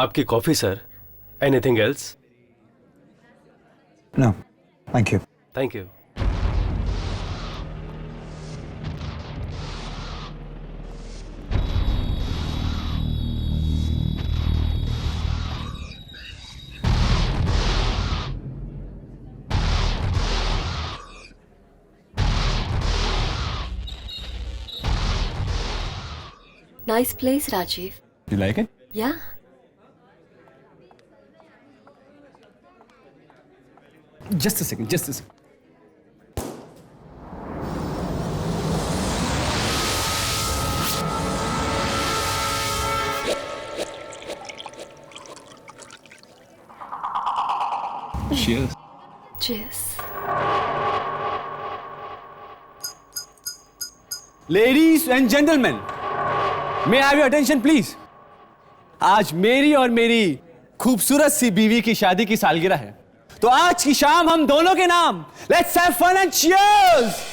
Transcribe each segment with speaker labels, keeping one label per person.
Speaker 1: आपकी coffee sir. Anything else?
Speaker 2: No, thank you.
Speaker 1: Thank you.
Speaker 3: Nice place, Rajiv.
Speaker 2: You like it?
Speaker 3: Yeah.
Speaker 2: Just a second, just a second. Cheers.
Speaker 3: Cheers.
Speaker 4: Ladies and gentlemen, may I have your attention please? आज मेरी और मेरी खूबसूरत सी बीवी की शादी की सालगिरह है, तो आज की शाम हम दोनों के नाम let's have fun and cheers.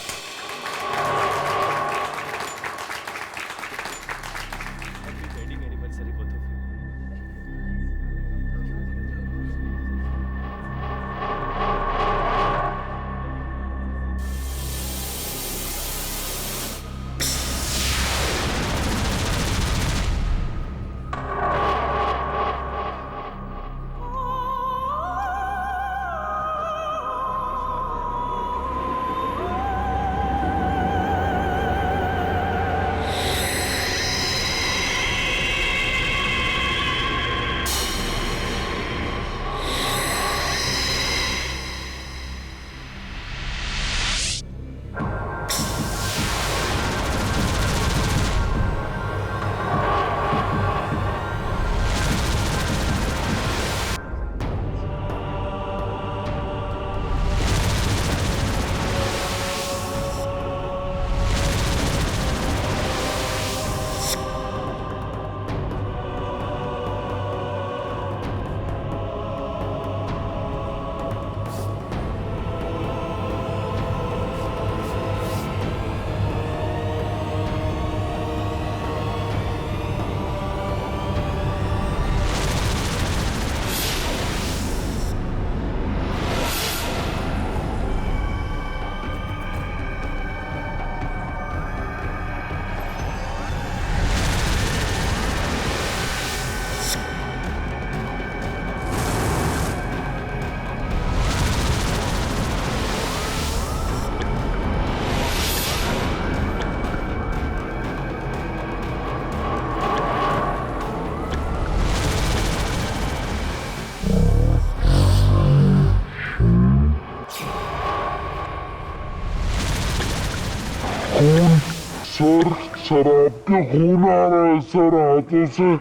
Speaker 5: Sir शराब के खून आ रहा है सर हाथों से।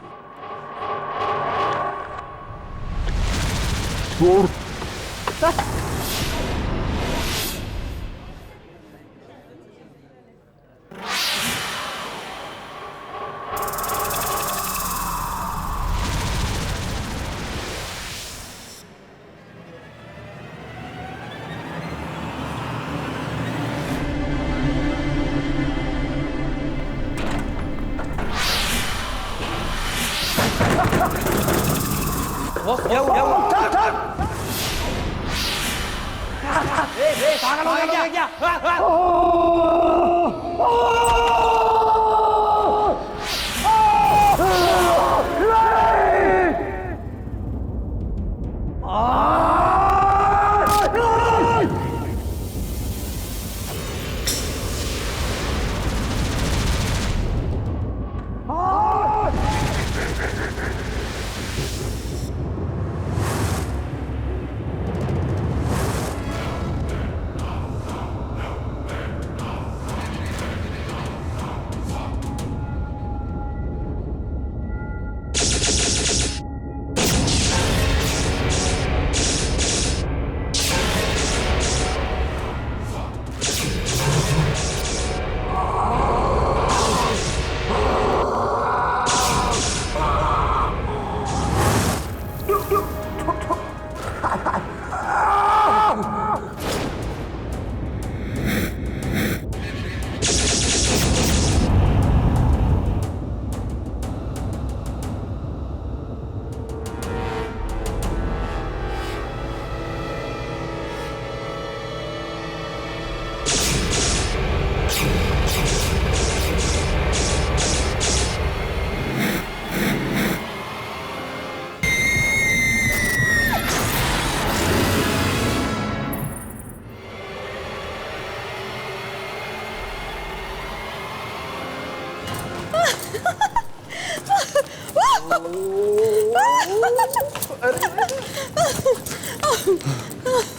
Speaker 5: सर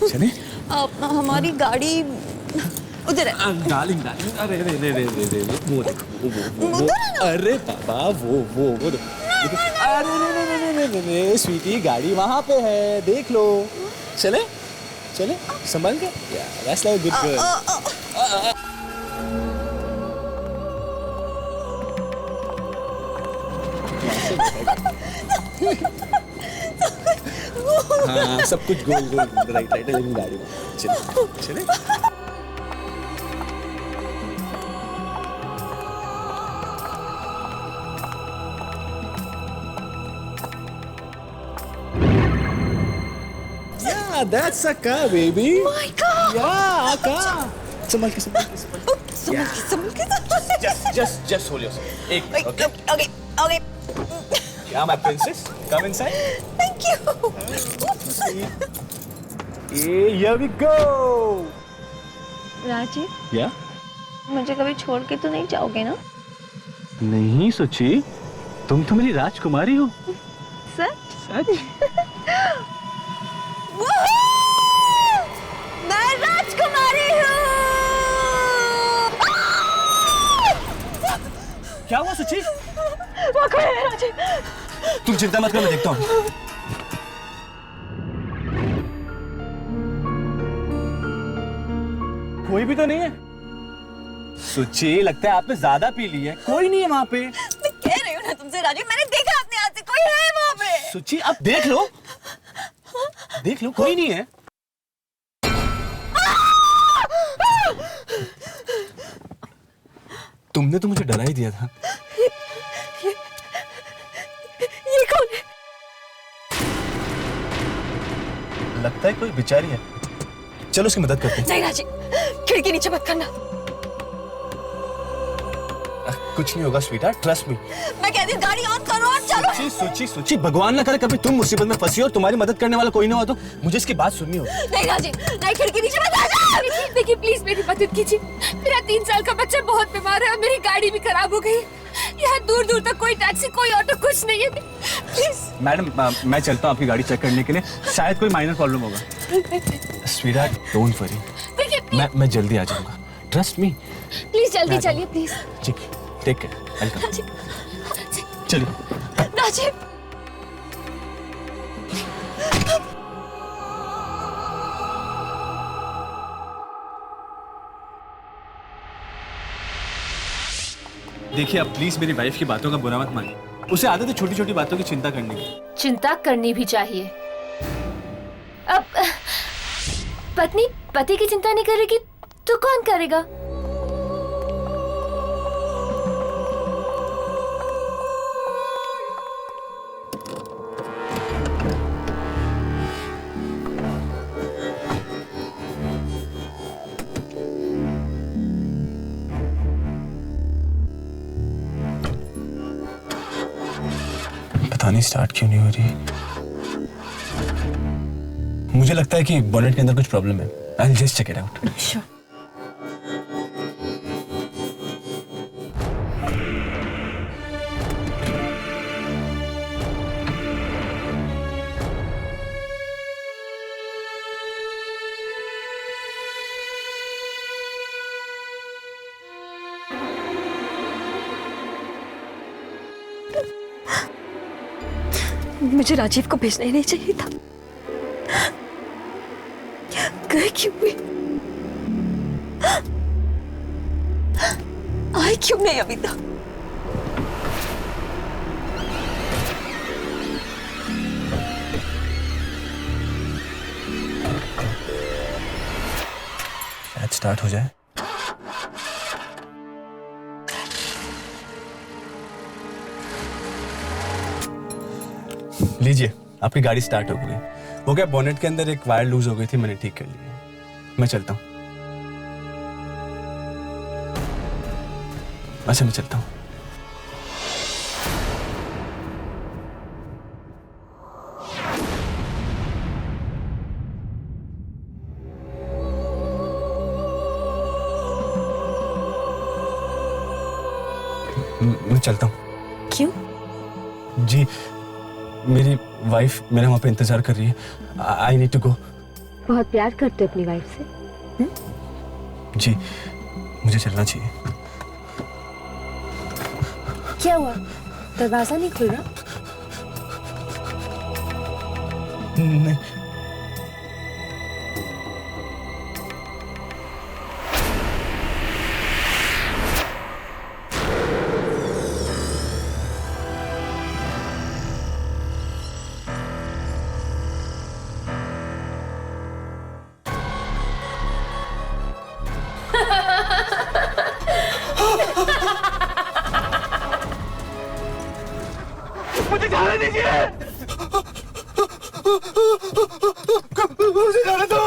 Speaker 2: चले
Speaker 6: हमारी गाड़ी उधर है।
Speaker 4: डार्लिंग डार्लिंग, अरे रे रे रे रे रे वो देखो वो
Speaker 6: उधर है ना?
Speaker 4: अरे बाबा वो देखो। अरे रे स्वीटी, गाड़ी वहाँ पे है, देख लो। चले चले संभाल के, that's like a good girl। हाँ सब कुछ गोल गोल राइट राइट लेकिन गाड़ी में चले चले। Yeah, that's a car, baby.
Speaker 6: My God!
Speaker 4: Yeah, a car. संभाल के संभाल के संभाल के।
Speaker 6: संभल के।
Speaker 4: Just hold yourself. एक
Speaker 6: Wait,
Speaker 4: okay.
Speaker 6: okay, okay.
Speaker 4: Yeah, my princess. Come inside.
Speaker 6: Thank you.
Speaker 4: Hey, here we go.
Speaker 6: Rajiv,
Speaker 4: Yeah?
Speaker 6: मुझे कभी छोड़ के तो नहीं जाओगे ना?
Speaker 4: नहीं सोची, तुम तो मेरी राजकुमारी हो।
Speaker 6: सच?
Speaker 4: सच?
Speaker 6: मैं राजकुमारी हूँ।
Speaker 4: क्या हुआ सुची?
Speaker 6: वो कौन है राजीव?
Speaker 4: तुम चिंता मत करो, मैं देखता हूँ। कोई भी तो नहीं है। सुची, लगता है आपने ज्यादा पी ली है। कोई नहीं है वहाँ पे।
Speaker 6: मैं कह रही हूँ ना तुमसे राजीव, मैंने देखा अपने हाथ से, कोई है वहाँ पे।
Speaker 4: सुची, अब देख लो। देख लो, कोई नहीं है। तुमने तो मुझे डरा ही दिया था।
Speaker 6: ये कौन है?
Speaker 4: लगता है कोई बेचारी है। चलो उसकी मदद करते हैं।
Speaker 6: नहीं राजीव, खिड़की नीचे मत करना।
Speaker 4: कुछ नहीं होगा स्वीटहार्ट, ट्रस्ट मी।
Speaker 6: मैं कहती हूँ गाड़ी ऑन करो और चलो।
Speaker 4: सोची भगवान ना करे कभी तुम मुसीबत में फंसी और तुम्हारी मदद करने वाला कोई ना हो तो मुझे इसकी बात सुननी होगी।
Speaker 6: नहीं राजीव, नहीं, खिड़की नीचे मत आ।
Speaker 3: देखिए प्लीज मेरी मदद कीजिए। मेरा 3 साल का बच्चा बहुत बीमार है और मेरी गाड़ी भी खराब हो गई। यहाँ दूर दूर तक कोई टैक्सी, कोई ऑटो, कुछ नहीं है। प्लीज
Speaker 4: मैडम, मैं चलता हूँ आपकी गाड़ी चेक करने के लिए, शायद कोई माइनर प्रॉब्लम होगा। स्वीटहार्ट, डोंट वरी,
Speaker 3: देखिए
Speaker 4: मैं जल्दी आ जाऊंगा, ट्रस्ट मी।
Speaker 3: प्लीज जल्दी चलिए प्लीज।
Speaker 4: ठीक, टेक केयर, वेलकम। चलिए।
Speaker 6: राजीव,
Speaker 4: देखिए अब प्लीज मेरी वाइफ की बातों का बुरा मत मानिए। उसे आदत है छोटी छोटी बातों की चिंता करने की।
Speaker 3: चिंता करनी भी चाहिए। अब पत्नी पति की चिंता नहीं करेगी तो कौन करेगा?
Speaker 4: पता नहीं स्टार्ट क्यों नहीं हो रही। मुझे लगता है कि बोनेट के अंदर कुछ प्रॉब्लम है। I'll just check it out.
Speaker 6: Sure. मुझे राजीव को भेजना ही नहीं चाहिए था। गए क्यों भी? आए क्यों नहीं अभी तक?
Speaker 4: शायद स्टार्ट हो जाए। लीजिए, आपकी गाड़ी स्टार्ट हो गई। वो क्या बोनेट के अंदर एक वायर लूज हो गई थी, मैंने ठीक कर ली है। मैं चलता हूँ। अच्छा, मैं चलता हूँ। मैं चलता हूँ।
Speaker 6: क्यों?
Speaker 4: जी, मेरी वाइफ मेरे वहाँ पे इंतजार कर रही है। I need to go.
Speaker 3: बहुत प्यार करते हो अपनी वाइफ से?
Speaker 4: जी, मुझे चलना चाहिए।
Speaker 3: क्या हुआ, दरवाजा नहीं खुल रहा?
Speaker 4: नहीं, मुझे जाने दीजिए। मुझे जाने दो।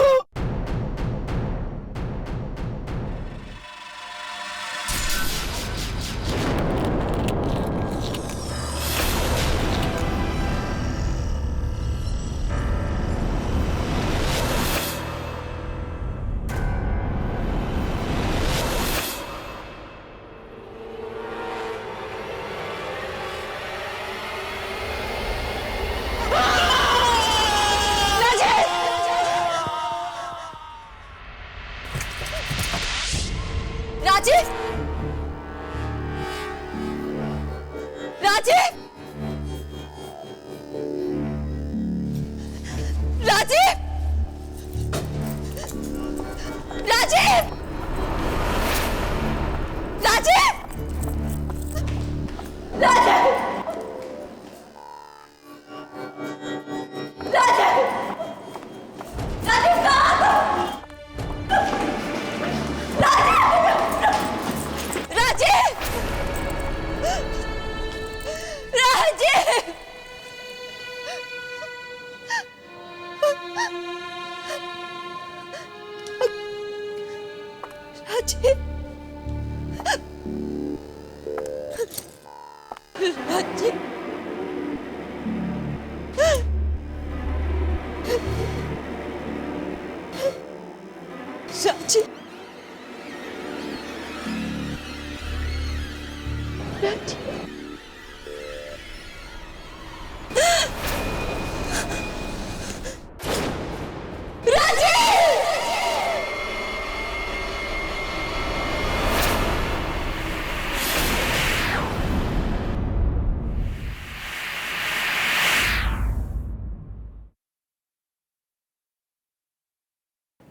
Speaker 6: राजीव! राजीव! राजीव! राजीव! राजीव! राजीव!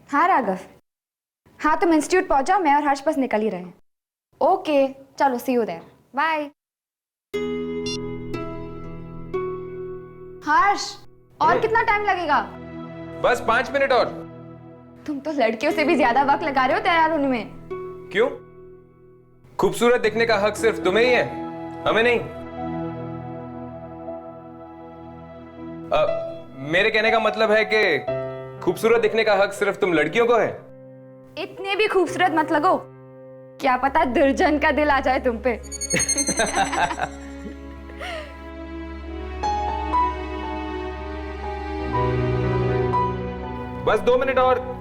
Speaker 7: हाँ राघव, हाँ तुम इंस्टीट्यूट पहुंचो, मैं और हर्ष बस निकल ही रहे हैं। ओके चलो, सी यू देयर, बाय। हर्ष, और कितना टाइम लगेगा?
Speaker 8: बस 5 मिनट और।
Speaker 7: तुम तो लड़कियों से भी ज्यादा वक्त लगा रहे हो तैयार होने में।
Speaker 8: क्यों? खूबसूरत दिखने का हक सिर्फ तुम्हें ही है, हमें नहीं। मेरे कहने का मतलब है कि खूबसूरत दिखने का हक सिर्फ तुम लड़कियों को है।
Speaker 7: इतने भी खूबसूरत मत लगो, क्या पता दुर्जन का दिल आ जाए तुम पे।
Speaker 8: बस 2 मिनट और।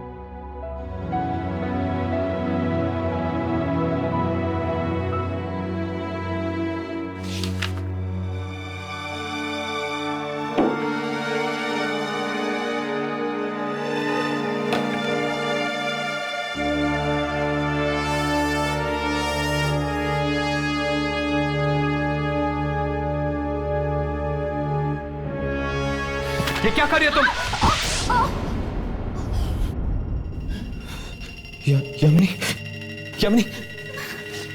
Speaker 8: ये क्या कर रही हो तुम?
Speaker 4: यमनी, यमनी,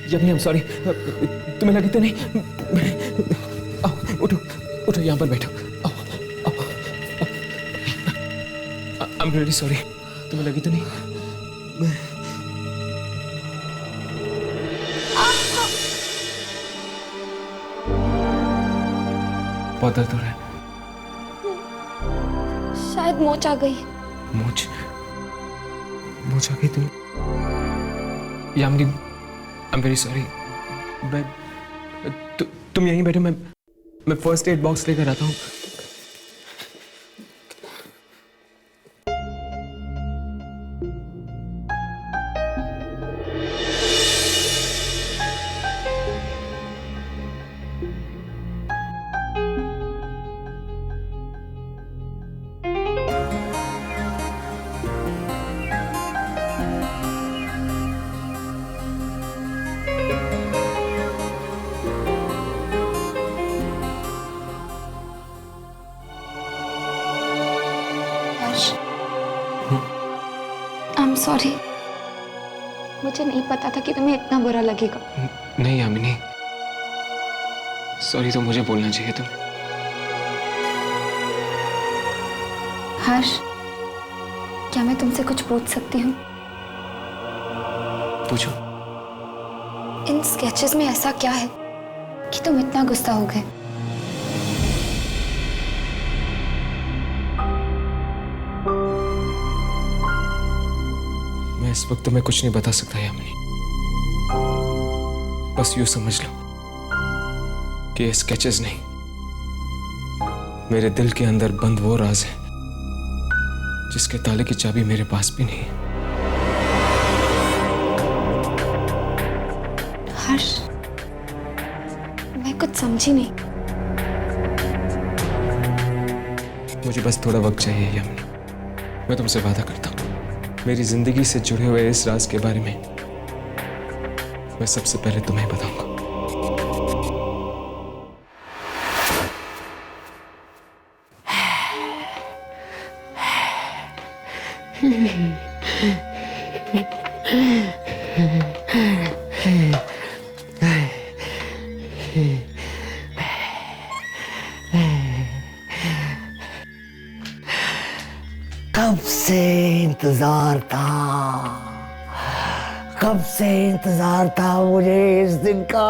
Speaker 4: यमनी, आई एम सॉरी। तुम्हें लगी तो नहीं? आओ, उठो, उठो, यहाँ पर बैठो। आओ, आओ, आई एम रियली सॉरी। तुम्हें लगी तो नहीं? बहुत दर्द हो रहा है।
Speaker 7: शायद मोच आ गई।
Speaker 4: मोच आ गई तुम? Yamini, I am very sorry. तुम यहीं बैठो, मैं फर्स्ट एड बॉक्स लेकर आता हूँ।
Speaker 7: सॉरी, मुझे नहीं पता था कि तुम्हें इतना बुरा लगेगा।
Speaker 8: नहीं यामिनी, सॉरी तो मुझे बोलना चाहिए तुम्हें।
Speaker 7: हर्ष, क्या मैं तुमसे कुछ पूछ सकती हूँ?
Speaker 8: पूछो।
Speaker 7: इन स्केचेस में ऐसा क्या है कि तुम इतना गुस्सा हो गए?
Speaker 8: मैं इस वक्त तुम्हें कुछ नहीं बता सकता यामिनी, बस यूं समझ लो कि ये स्केचेस नहीं, मेरे दिल के अंदर बंद वो राज है जिसके ताले की चाबी मेरे पास भी नहीं है।
Speaker 7: हर्ष, मैं कुछ समझी नहीं।
Speaker 8: मुझे बस थोड़ा वक्त चाहिए यामिनी, मैं तुमसे वादा करता हूँ मेरी जिंदगी से जुड़े हुए इस राज के बारे में मैं सबसे पहले तुम्हें बताऊंगा।
Speaker 9: कब से इंतजार था मुझे इस दिन का।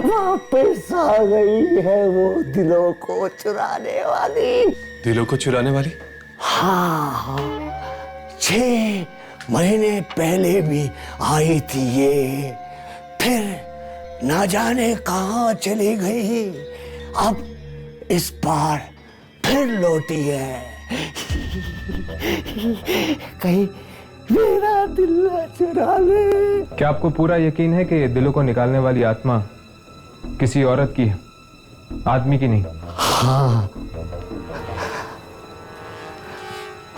Speaker 9: वापस आ गई है वो दिलों को चुराने वाली।
Speaker 1: दिलों को चुराने वाली?
Speaker 9: हाँ, 6 महीने पहले भी आई थी ये, फिर ना जाने कहाँ चली गई, अब इस बार फिर लौटी है। कहीं मेरा दिल ना चुरा ले।
Speaker 8: क्या आपको पूरा यकीन है कि ये दिलों को निकालने वाली आत्मा किसी औरत की है, आदमी की नहीं?
Speaker 9: हाँ,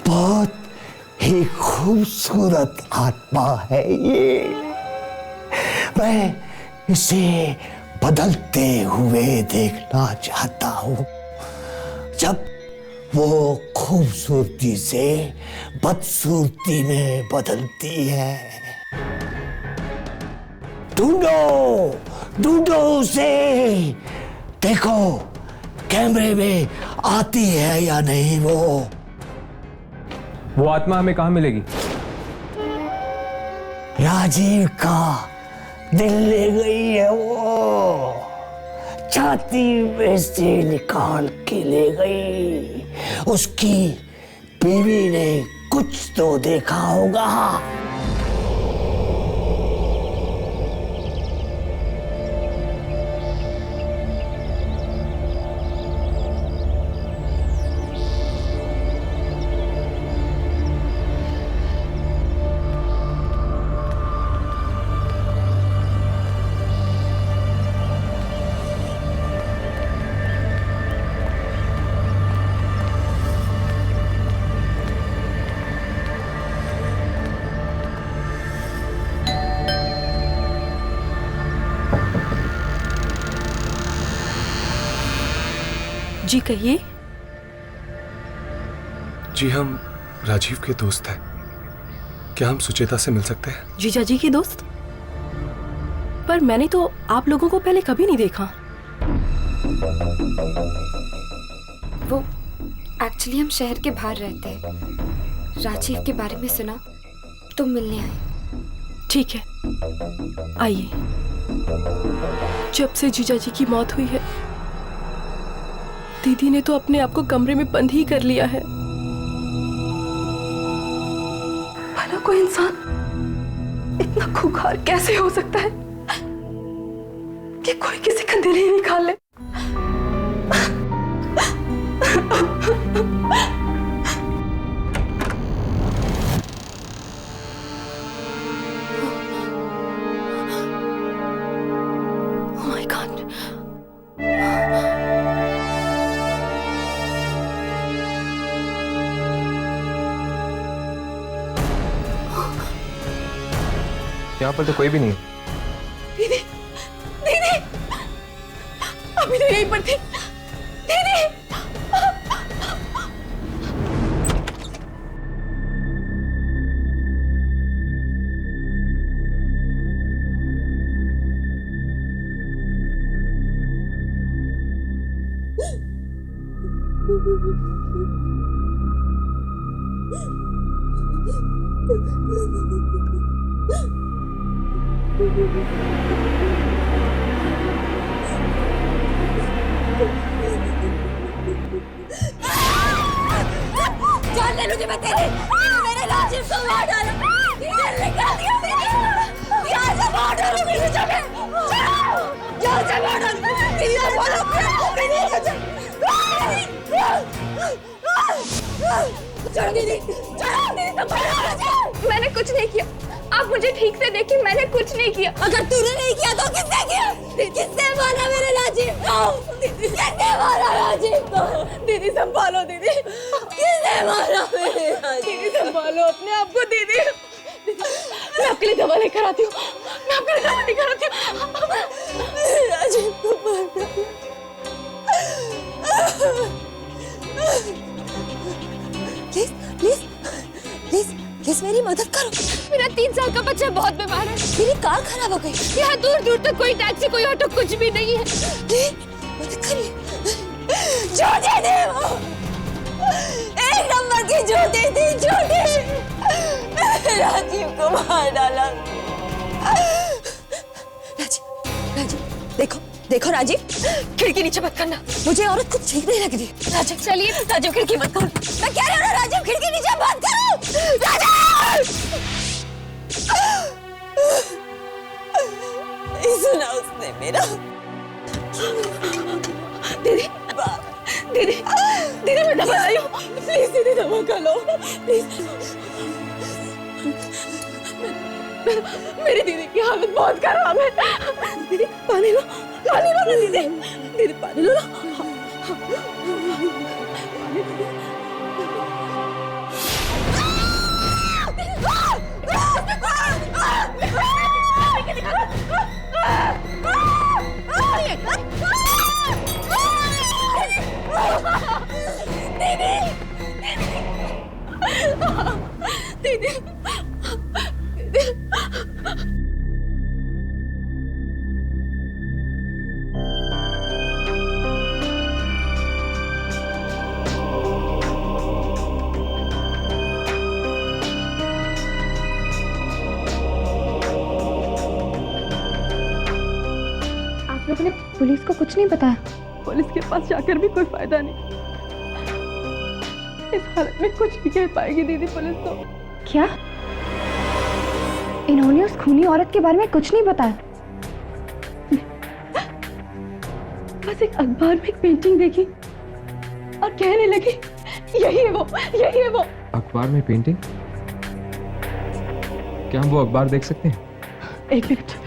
Speaker 9: बहुत ही खूबसूरत आत्मा है ये। मैं इसे बदलते हुए देखना चाहता हूँ, जब वो खूबसूरती से बदसूरती में बदलती है। ढूंढो उसे, देखो कैमरे में आती है या नहीं
Speaker 8: वो आत्मा हमें कहाँ मिलेगी?
Speaker 9: राजीव का दिल ले गई है वो, छाती में से निकाल के ले गई। उसकी बीवी ने कुछ तो देखा होगा।
Speaker 10: जी कहिए।
Speaker 1: जी हम राजीव के दोस्त हैं, क्या हम सुचेता से मिल सकते हैं?
Speaker 10: जीजा जी के दोस्त? पर मैंने तो आप लोगों को पहले कभी नहीं देखा।
Speaker 7: वो एक्चुअली हम शहर के बाहर रहते हैं, राजीव के बारे में सुना तो मिलने आए।
Speaker 10: ठीक है, आइए। जब से जीजा जी की मौत हुई है, दीदी ने तो अपने आप को कमरे में बंद ही कर लिया है। भला कोई इंसान इतना खूंखार कैसे हो सकता है कि कोई किसी का दिल ही निकाल ले? Oh my God.
Speaker 8: यहाँ पर तो कोई भी नहीं।
Speaker 10: दीदी, दीदी, अभी तो यहीं पर थी। दीदी,
Speaker 6: जान ले लूंगी मैं तेरी। मेरे राजीव को मार डाला, दिल निकाल दिया मेरी। यहाँ से मार डालूंगी तुझे मैं। यहाँ से मार डालूंगी। दीदी और बोलो दीदी चलो दीदी, चलो दीदी तो
Speaker 3: मैंने कुछ नहीं किया, आप मुझे ठीक से देखिए, मैंने कुछ नहीं किया।
Speaker 6: अगर तूने नहीं किया तो किसने किया? किसने मारा मेरे राजीव को? किसने मारा राजीव को? दीदी संभालो दीदी, किसने मारा मेरे राजीव? दीदी संभालो अपने आप को दीदी। मैं आपके लिए दवा लेकर आती हूँ, मैं आपके लिए दवा लेकर आती हूँ। मेरे राजीव को मारा। प्लीज प्लीज प्लीज प्लीज मेरी मदद करो।
Speaker 3: मेरा 3 साल का बच्चा बहुत बीमार है।
Speaker 6: मेरी कार खराब हो गई।
Speaker 3: यहाँ दूर दूर तक कोई टैक्सी कोई ऑटो कुछ भी नहीं है।
Speaker 6: मदद करिए। झूठी थी वो, 1 नंबर की झूठी थी, झूठी। राजीव को मार डाला। राजीव राजीव देखो देखो राजीव, खिड़की नीचे मत करना, मुझे औरत कुछ ठीक नहीं लग रही। राजीव चलिए, राजीव खिड़की मत खोलो। मैं कह रही हूँ ना राजीव, खिड़की नीचे मत करो। राजीव नहीं सुना उसने मेरा। दीदी दीदी दीदी मैं दवा लाई हूँ, प्लीज दीदी दवा खा लो प्लीज। मेरी दीदी की हालत बहुत खराब है। दीदी पानी लो ना दीदी, दीदी पानी लो ना। दीदी
Speaker 7: आप लोगों ने पुलिस को कुछ नहीं बताया?
Speaker 10: पुलिस के पास जाकर भी कोई फायदा नहीं। इस हालत में कुछ नहीं कह पाएगी दीदी पुलिस तो।
Speaker 7: क्या इन्होंने उस खूनी औरत के बारे में कुछ नहीं बताया?
Speaker 10: बस एक अखबार में एक पेंटिंग देखी और कहने लगी यही है वो, यही है वो।
Speaker 8: अखबार में पेंटिंग? क्या हम वो अखबार देख सकते हैं?
Speaker 10: 1 मिनट।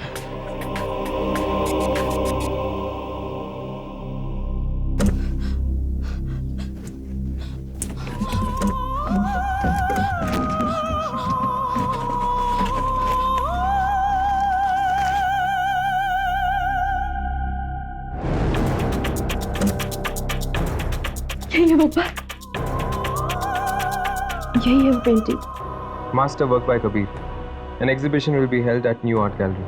Speaker 10: यही है वो पर, यही है वो painting.
Speaker 8: Master work by Kabir. An exhibition will be held at New Art Gallery.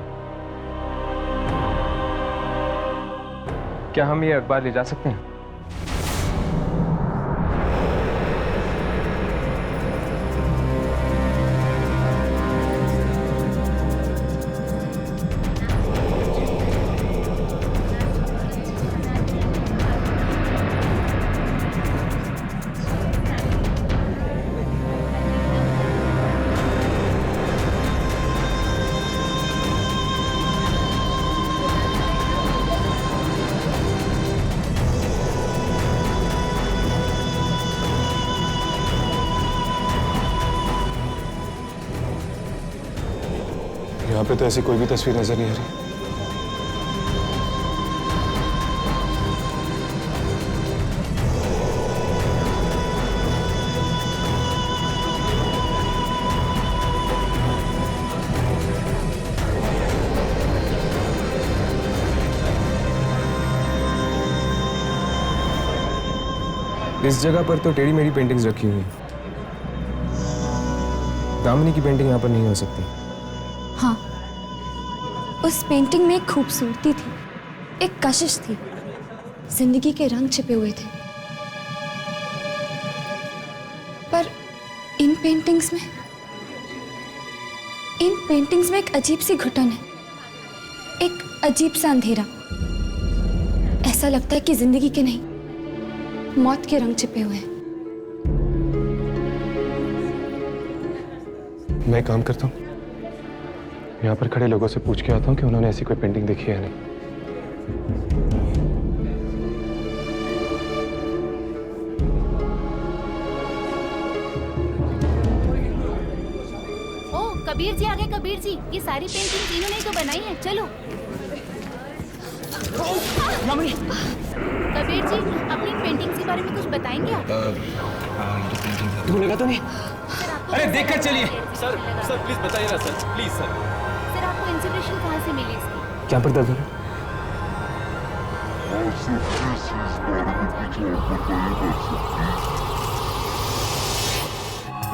Speaker 8: क्या हम ये अखबार ले जा सकते हैं?
Speaker 1: यहाँ पे तो ऐसी कोई भी तस्वीर नजर नहीं आ रही।
Speaker 8: इस जगह पर तो टेढ़ी मेढ़ी पेंटिंग्स रखी हुई हैं। दामिनी की पेंटिंग यहाँ पर नहीं हो सकती।
Speaker 7: हाँ, उस पेंटिंग में एक खूबसूरती थी, एक कशिश थी, जिंदगी के रंग छिपे हुए थे। पर इन पेंटिंग्स में एक अजीब सी घुटन है। एक अजीब सा अंधेरा। ऐसा लगता है कि जिंदगी के नहीं, मौत के रंग छिपे हुए हैं।
Speaker 1: मैं काम करता हूँ, यहाँ पर खड़े लोगों से पूछ के आता हूँ कि उन्होंने ऐसी कोई पेंटिंग देखी है या नहीं।
Speaker 3: कबीर जी आ गए। कबीर जी, ये सारी पेंटिंग इन्होंने ही तो बनाई है। चलो कबीर जी, अपनी पेंटिंग के बारे में कुछ बताएंगे आप?
Speaker 4: तुम्हें लगा तो नहीं? अरे देखकर चलिए।
Speaker 8: सर प्लीज बताइए ना सर, प्लीज सर।
Speaker 3: सर, आपको इंस्पिरेशन कहाँ से मिली इसकी?
Speaker 4: क्या पर दर्द हो रहा है?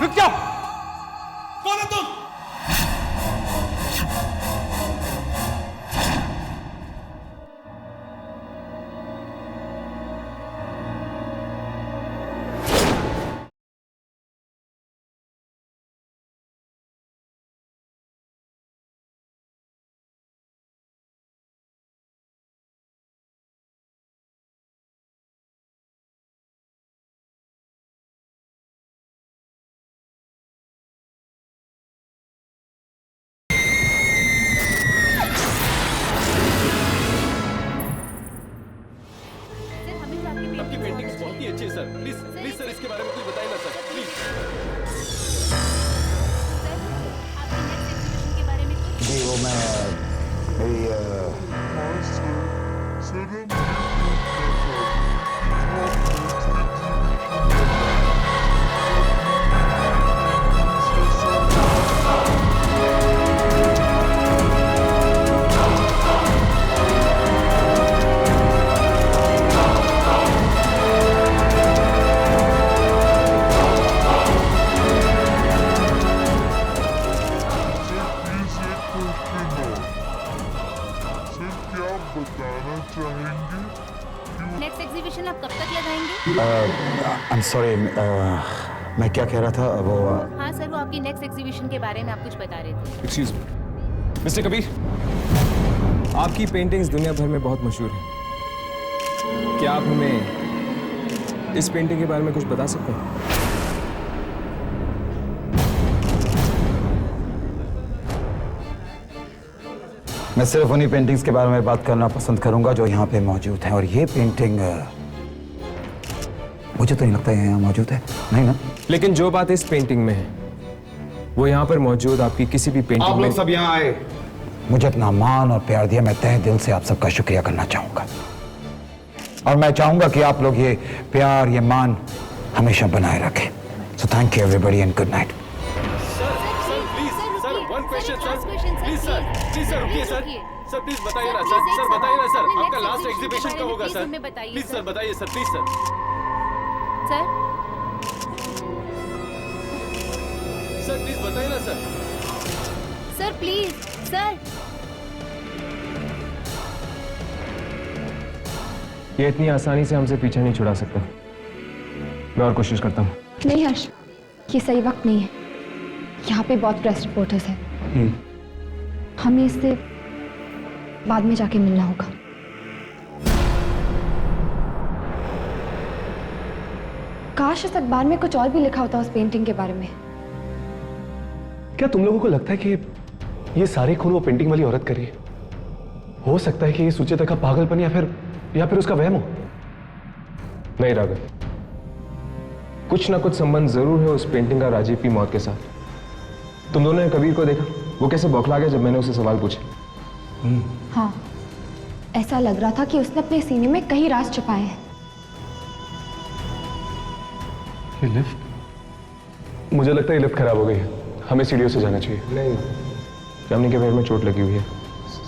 Speaker 4: रुक जाओ। कौन है तुम?
Speaker 8: आपकी पेंटिंग्स बहुत ही अच्छी है सर। प्लीज प्लीज सर, इसके बारे में कुछ बताइए ना सर, प्लीज।
Speaker 3: आपकी नेक्स्ट एग्जीबिशन के बारे में कुछ?
Speaker 9: जी वो मैं मेरी
Speaker 3: नेक्स्ट एग्जीबिशन आप कब तक लगाएंगे?
Speaker 9: आई एम सॉरी, मैं क्या कह रहा था वो
Speaker 3: हाँ सर, वो आपकी नेक्स्ट एग्जीबिशन के बारे में आप कुछ बता रहे थे।
Speaker 8: एक्सक्यूज मी मिस्टर कबीर, आपकी पेंटिंग्स दुनिया भर में बहुत मशहूर हैं। क्या आप हमें इस पेंटिंग के बारे में कुछ बता सकते हैं?
Speaker 9: मैं सिर्फ उन्हीं पेंटिंग्स के बारे में बात करना पसंद करूंगा जो यहाँ पे मौजूद हैं। और ये पेंटिंग मुझे तो नहीं लगता है यहाँ मौजूद है, नहीं ना?
Speaker 8: लेकिन जो बात इस पेंटिंग में है वो यहाँ पर मौजूद आपकी किसी भी पेंटिंग
Speaker 9: आप
Speaker 8: में।
Speaker 9: लोग सब यहाँ आए, मुझे अपना मान और प्यार दिया, मैं तहे दिल से आप सबका शुक्रिया करना चाहूंगा। और मैं चाहूंगा कि आप लोग ये प्यार, ये मान हमेशा बनाए रखें। So thank you everybody and good night.
Speaker 8: Please sir रुकिए सर। सर प्लीज बताइए ना सर, सर बताइए ना सर, आपका लास्ट एग्जीबिशन कब होगा सर? प्लीज सर बताइए sir, please sir. Sir please बताइए ना सर।
Speaker 3: Sir please sir.
Speaker 8: ये इतनी आसानी से हमसे पीछा नहीं छुड़ा सकता। मैं और कोशिश करता हूँ।
Speaker 7: नहीं हर्ष, ये सही वक्त नहीं है। यहाँ पे बहुत प्रेस रिपोर्टर्स हैं। हमें इससे बाद में जाके मिलना होगा। काश इस अखबार में कुछ और भी लिखा होता उस पेंटिंग के बारे में।
Speaker 1: क्या तुम लोगों को लगता है कि ये सारे खून वो पेंटिंग वाली औरत कर रही है? हो सकता है कि ये सुचेता का पागलपन या फिर उसका वहम हो।
Speaker 8: नहीं राघव, कुछ ना कुछ संबंध जरूर है उस पेंटिंग का राजीव की मौत के साथ। तुम दोनों ने कबीर को देखा, वो कैसे बौखला गया जब मैंने उसे सवाल पूछे।
Speaker 7: हाँ, ऐसा लग रहा था कि उसने अपने सीने में कई राज छुपाए हैं।
Speaker 1: ये लिफ्ट, मुझे लगता है ये लिफ्ट खराब हो गई है, हमें सीढ़ियों से जाना चाहिए।
Speaker 8: नहीं, जामनी के पैर में चोट लगी हुई है,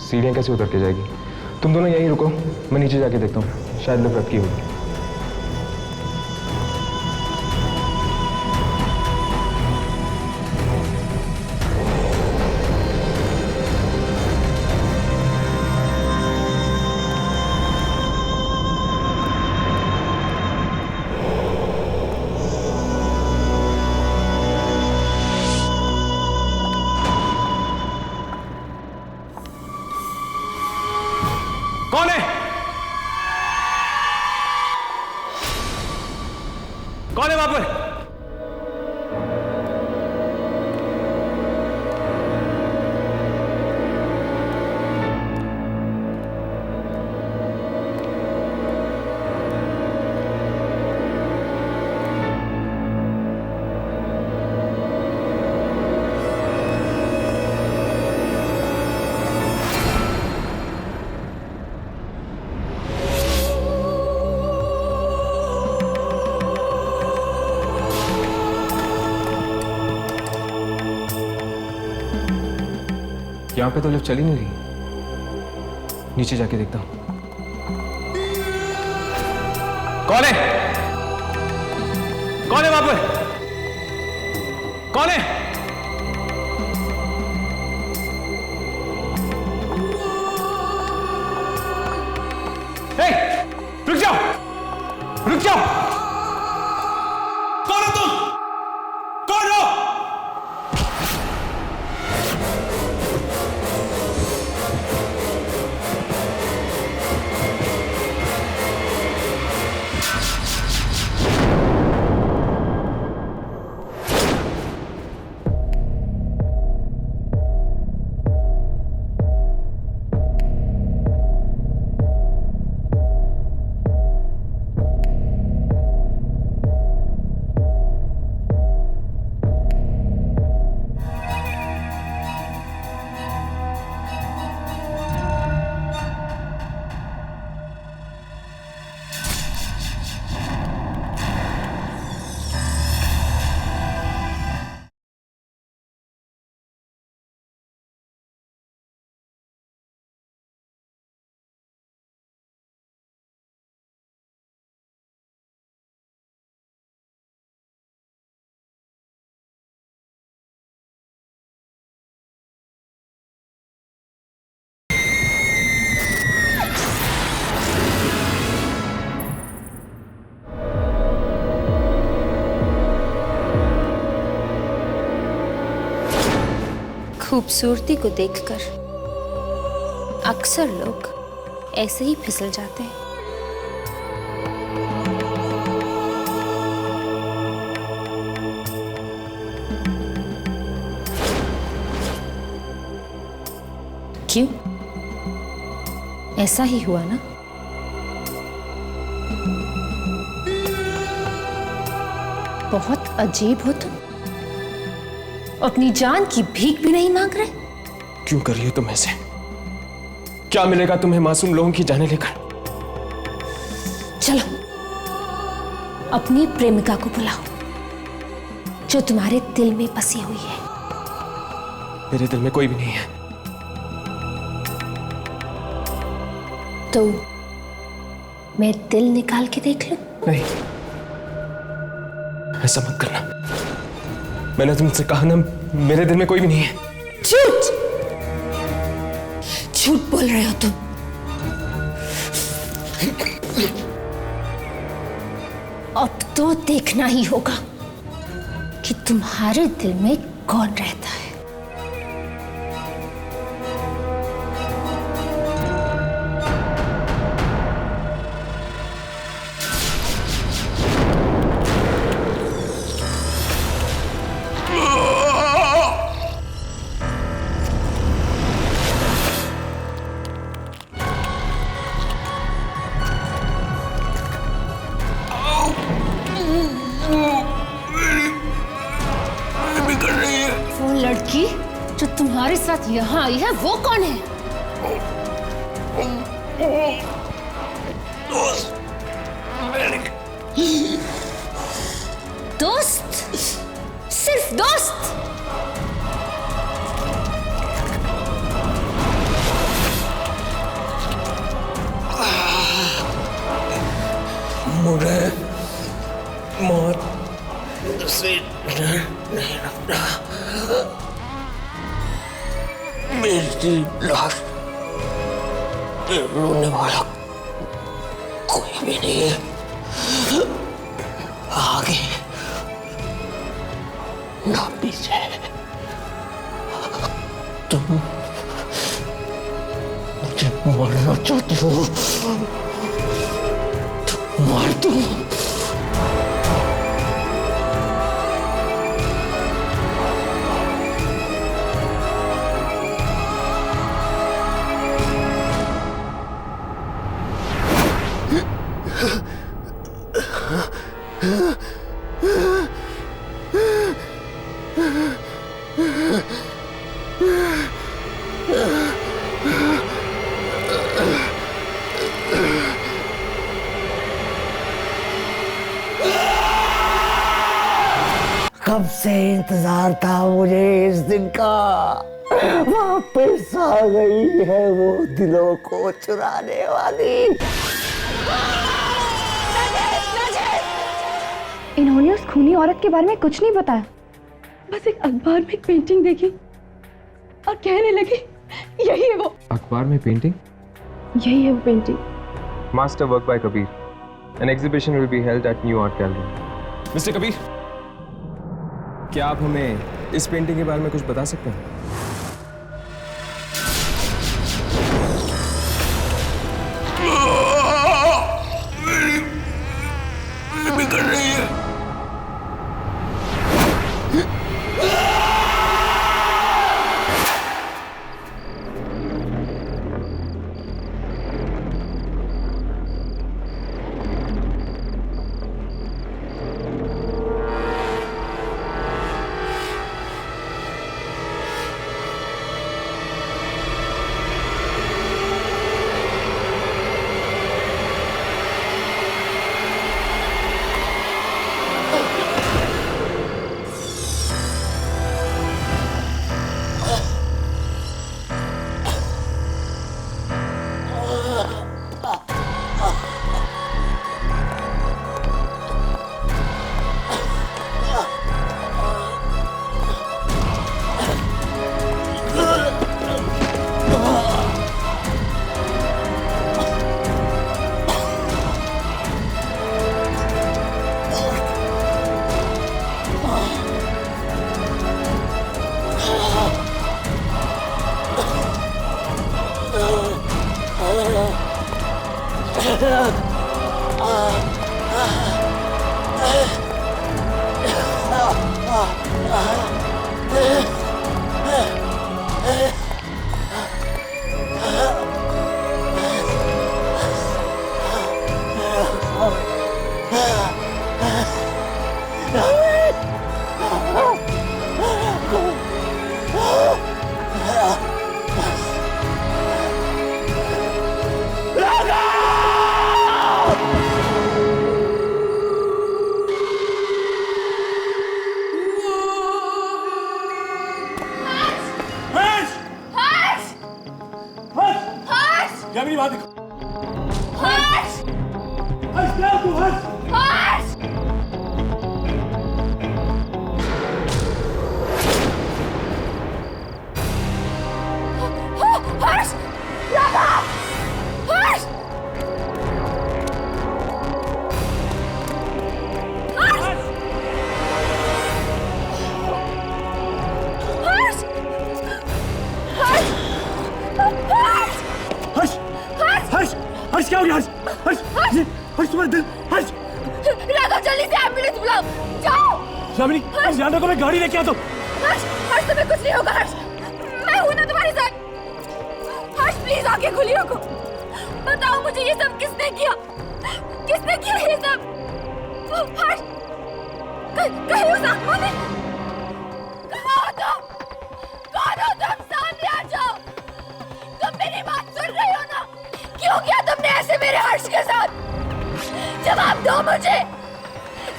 Speaker 8: सीढ़ियाँ कैसे उतर के जाएगी? तुम दोनों यहीं रुको, मैं नीचे जाके देखता हूँ, शायद लिफ्ट रखी होगी।
Speaker 1: कौन है? कौन है वहां पर?
Speaker 8: यहाँ पे तो लिफ्ट चल ही नहीं रही। नीचे जाके देखता हूँ।
Speaker 1: कौन है? कौन है वहां पर? कौन है? हे, रुक जाओ! रुक जाओ! कौन हो तुम? कौन हो?
Speaker 11: खूबसूरती को देखकर अक्सर लोग ऐसे ही फिसल जाते हैं। क्यों? ऐसा ही हुआ ना? बहुत अजीब हो तुम। अपनी जान की भीख भी नहीं मांग रहे।
Speaker 8: क्यों कर रही हो तुम ऐसे? क्या मिलेगा तुम्हें मासूम लोगों की जाने लेकर?
Speaker 11: चलो अपनी प्रेमिका को बुलाओ जो तुम्हारे दिल में बसी हुई है।
Speaker 8: मेरे दिल में कोई भी नहीं है।
Speaker 11: तो मैं दिल निकाल के देख लूं?
Speaker 8: नहीं, ऐसा मत करना। मैंने तुमसे कहा ना, मेरे दिल में कोई भी नहीं है।
Speaker 11: झूठ! झूठ बोल रहे हो तुम। अब तो देखना ही होगा कि तुम्हारे दिल में कौन रहता है। वो लड़की जो तुम्हारे साथ यहाँ आई है वो कौन है? दोस्त? सिर्फ दोस्त?
Speaker 9: मुझे मौत से डर नहीं लगता। मेरी लाश पे रोने वाला कोई भी नहीं है, आगे ना पीछे। तुम जब मरना चाहती हो तो मार दो। कब से इंतजार था मुझे इस दिन का। वापस आ गई है वो दिलों को चुराने वाली।
Speaker 10: इन्होंने उस खूनी औरत के बारे में कुछ नहीं बताया, बस एक अखबार में एक पेंटिंग देखी और कहने लगी यही है वो।
Speaker 8: अखबार में पेंटिंग?
Speaker 10: यही है वो painting.
Speaker 8: Master work by Kabir. An exhibition will be held at new art gallery. Mister Kabir, क्या आप हमें इस पेंटिंग के बारे में कुछ बता सकते हैं?
Speaker 5: बिगड़ रही है।
Speaker 4: क्या मेरी बात देखो।
Speaker 3: हर्ष!
Speaker 4: हर्ष क्या तू? हर्ष!
Speaker 3: हर्ष! हर्ष! राधा! हर्ष! हर्ष! हर्ष! हर्ष!
Speaker 4: हर्ष! हर्ष क्या हो गया? हर्ष! हर्ष! हर्ष तुम्हारा दिल! हर्ष!
Speaker 3: राघव जल्दी से एम्बुलेंस बुलाओ, जाओ।
Speaker 4: शामिनी, तुम ध्यान रखो, मैं गाड़ी लेके आता हूँ।
Speaker 3: हर्ष, हर्ष तुम्हें कुछ नहीं होगा हर्ष, मैं हूं ना तुम्हारे साथ। हर्ष प्लीज आंखें खुली रखो, बताओ मुझे ये सब किसने किया? किसने किया ये सब? हर्ष, कहीं उस आत्मा ने? कहाँ हो तुम? कौन हो तुम? सामने आ जाओ। तुम मेरी बात सुन रहे हो ना? क्यों किया तुमने ऐसे मेरे हर्ष के साथ? जवाब दो मुझे,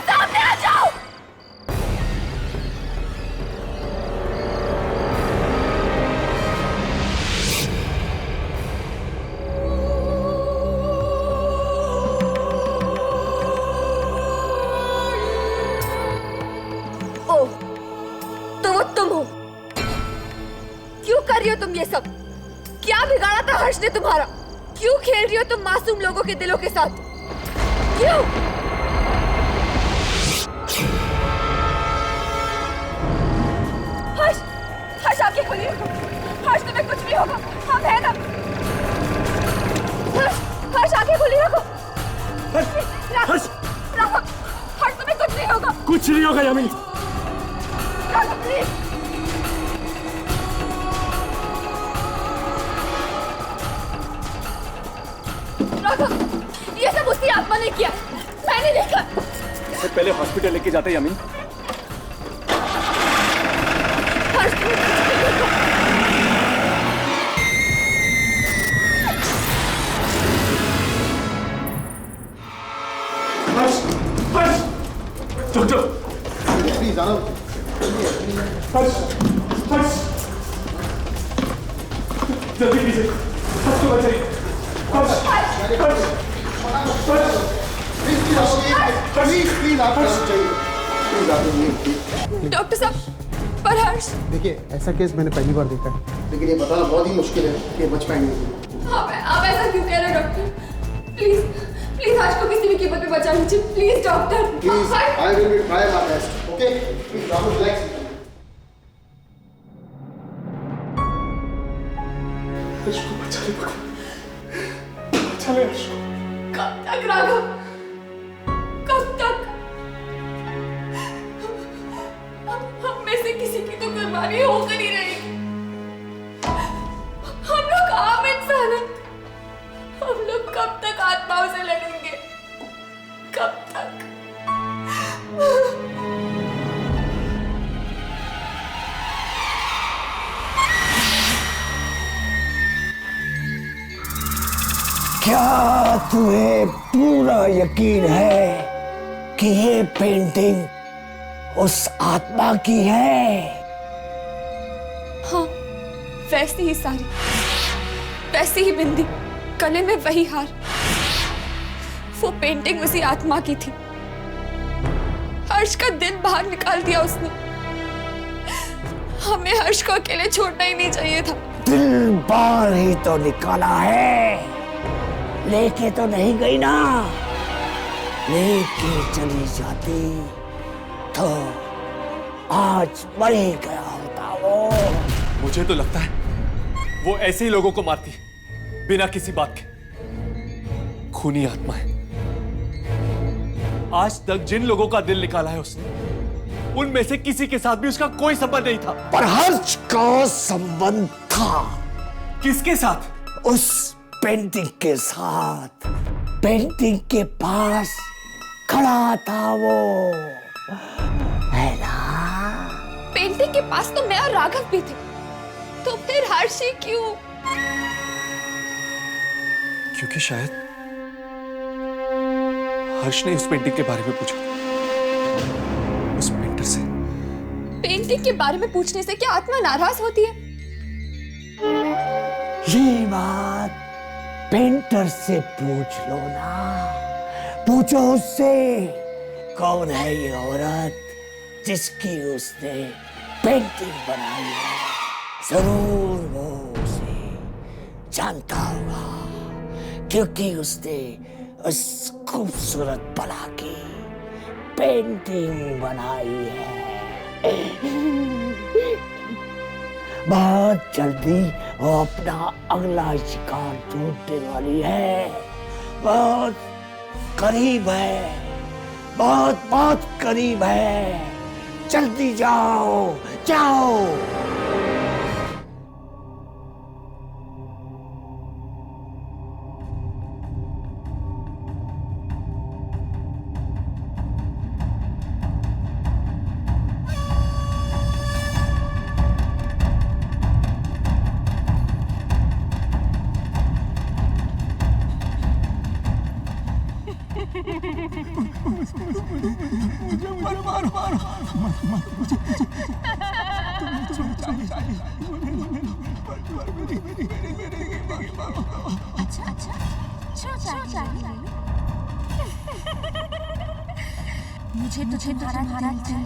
Speaker 3: सामने आ जाओ। ओह, तो वो तुम हो। क्यों कर रही हो तुम ये सब? क्या बिगाड़ा था हर्ष ने तुम्हारा? क्यों खेल रही हो तुम मासूम लोगों के दिलों के साथ? क्यों? हर्ष, हर्ष आंखें खोलिए। हर्ष तुम्हें कुछ नहीं होगा, हम हैं ना? ने किया, मैंने देखा।
Speaker 2: इसे पहले हॉस्पिटल लेके जाते यामीन।
Speaker 1: डॉक्टर
Speaker 12: प्लीज आना।
Speaker 1: जल्दी कीजिए, हर्ष को बचाइए।
Speaker 3: डॉक्टर साहब, पर हर्ष।
Speaker 12: देखिए, ऐसा केस मैंने पहली बार देखा है, लेकिन ये बताना बहुत ही मुश्किल है कि ये बच पाएंगे।
Speaker 3: आप ऐसा क्यों कह रहे हैं डॉक्टर? प्लीज प्लीज हर्ष को किसी भी कीमत पे बचा लीजिए, please doctor.
Speaker 12: Please, I will be try my best, okay? Please relax.
Speaker 1: Harsh को बचा ले, बचा ले हर्ष को।
Speaker 3: कब तक राघव, कब तक? हम में से किसी की तो कुर्बानी होकर ही रहेगी। हम लोग आम इंसान हैं, हम लोग कब तक आत्माओं से लड़ेंगे? कब तक?
Speaker 9: क्या तुम्हें पूरा यकीन है कि ये पेंटिंग उस आत्मा की है?
Speaker 3: हाँ, वैसी ही साड़ी, वैसी ही बिंदी, गले में वही हार। वो पेंटिंग उसी आत्मा की थी। हर्ष का दिल बाहर निकाल दिया उसने। हमें हर्ष को अकेले छोड़ना ही नहीं चाहिए था।
Speaker 9: दिल बाहर ही तो निकाला है, लेके तो नहीं गई ना। लेके चली जाती तो आज मर ही गया होता वो।
Speaker 2: मुझे तो लगता है वो ऐसे ही लोगों को मारती बिना किसी बात के। खूनी आत्मा है। आज तक जिन लोगों का दिल निकाला है उसने, उनमें से किसी के साथ भी उसका कोई संबंध नहीं था।
Speaker 9: पर हर्ष का संबंध था।
Speaker 2: किसके साथ?
Speaker 9: उस पेंटिंग के साथ। पेंटिंग के पास खड़ा था वो, है ना?
Speaker 3: पेंटिंग के पास तो मैं और राघव भी थे, तो फिर हर्ष ही क्यों?
Speaker 2: क्योंकि शायद हर्ष ने उस पेंटिंग के बारे में पूछा, उस पेंटर से।
Speaker 3: पेंटिंग के बारे में पूछने से क्या आत्मा नाराज होती है?
Speaker 9: ये बात पेंटर से पूछ लो ना। पूछो उससे, कौन है ये औरत जिसकी उसने पेंटिंग बनाई है? जरूर वो उसे जानता होगा, क्योंकि उसने उस खूबसूरत बला की पेंटिंग बनाई है। बहुत जल्दी वो अपना अगला शिकार ढूंढने वाली है। बहुत करीब है, बहुत बहुत करीब है। जल्दी जाओ, जाओ।
Speaker 10: मुझे तुझे तुम्हारा दिल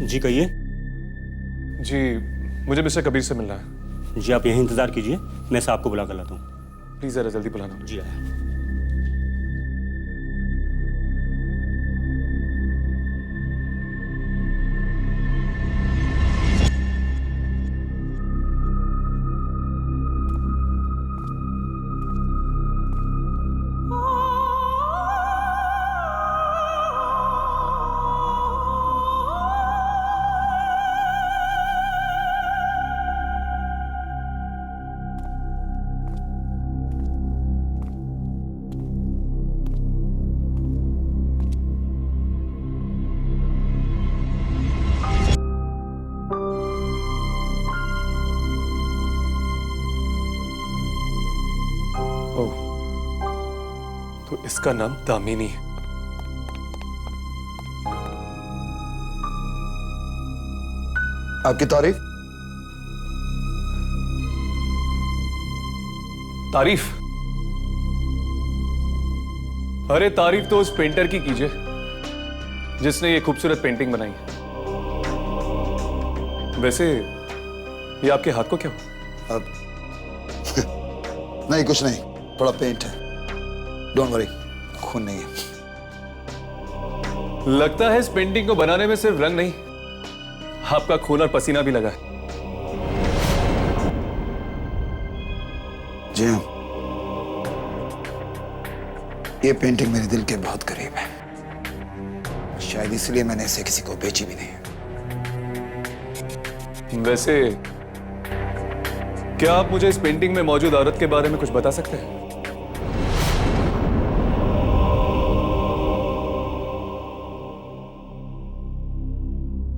Speaker 13: जी कहिए।
Speaker 2: जी मुझे मिस्टर कबीर से मिलना है।
Speaker 13: जी आप यहीं इंतजार कीजिए, मैं साहब को बुला कर लाता हूँ।
Speaker 2: प्लीज जरा जल्दी बुलाना।
Speaker 13: जी आया।
Speaker 2: ओह, तो इसका नाम दामिनी है।
Speaker 14: आपकी तारीफ?
Speaker 2: तारीफ? अरे तारीफ तो उस पेंटर की कीजिए जिसने ये खूबसूरत पेंटिंग बनाई है। वैसे ये आपके हाथ को क्या हुआ?
Speaker 14: अब नहीं, कुछ नहीं, थोड़ा पेंट है। डोंट वरी, खून नहीं है।
Speaker 2: लगता है इस पेंटिंग को बनाने में सिर्फ रंग नहीं, आपका खून और पसीना भी लगा है।
Speaker 14: जी हाँ, ये पेंटिंग मेरे दिल के बहुत करीब है। शायद इसलिए मैंने इसे किसी को बेची भी नहीं।
Speaker 2: वैसे क्या आप मुझे इस पेंटिंग में मौजूद औरत के बारे में कुछ बता सकते हैं?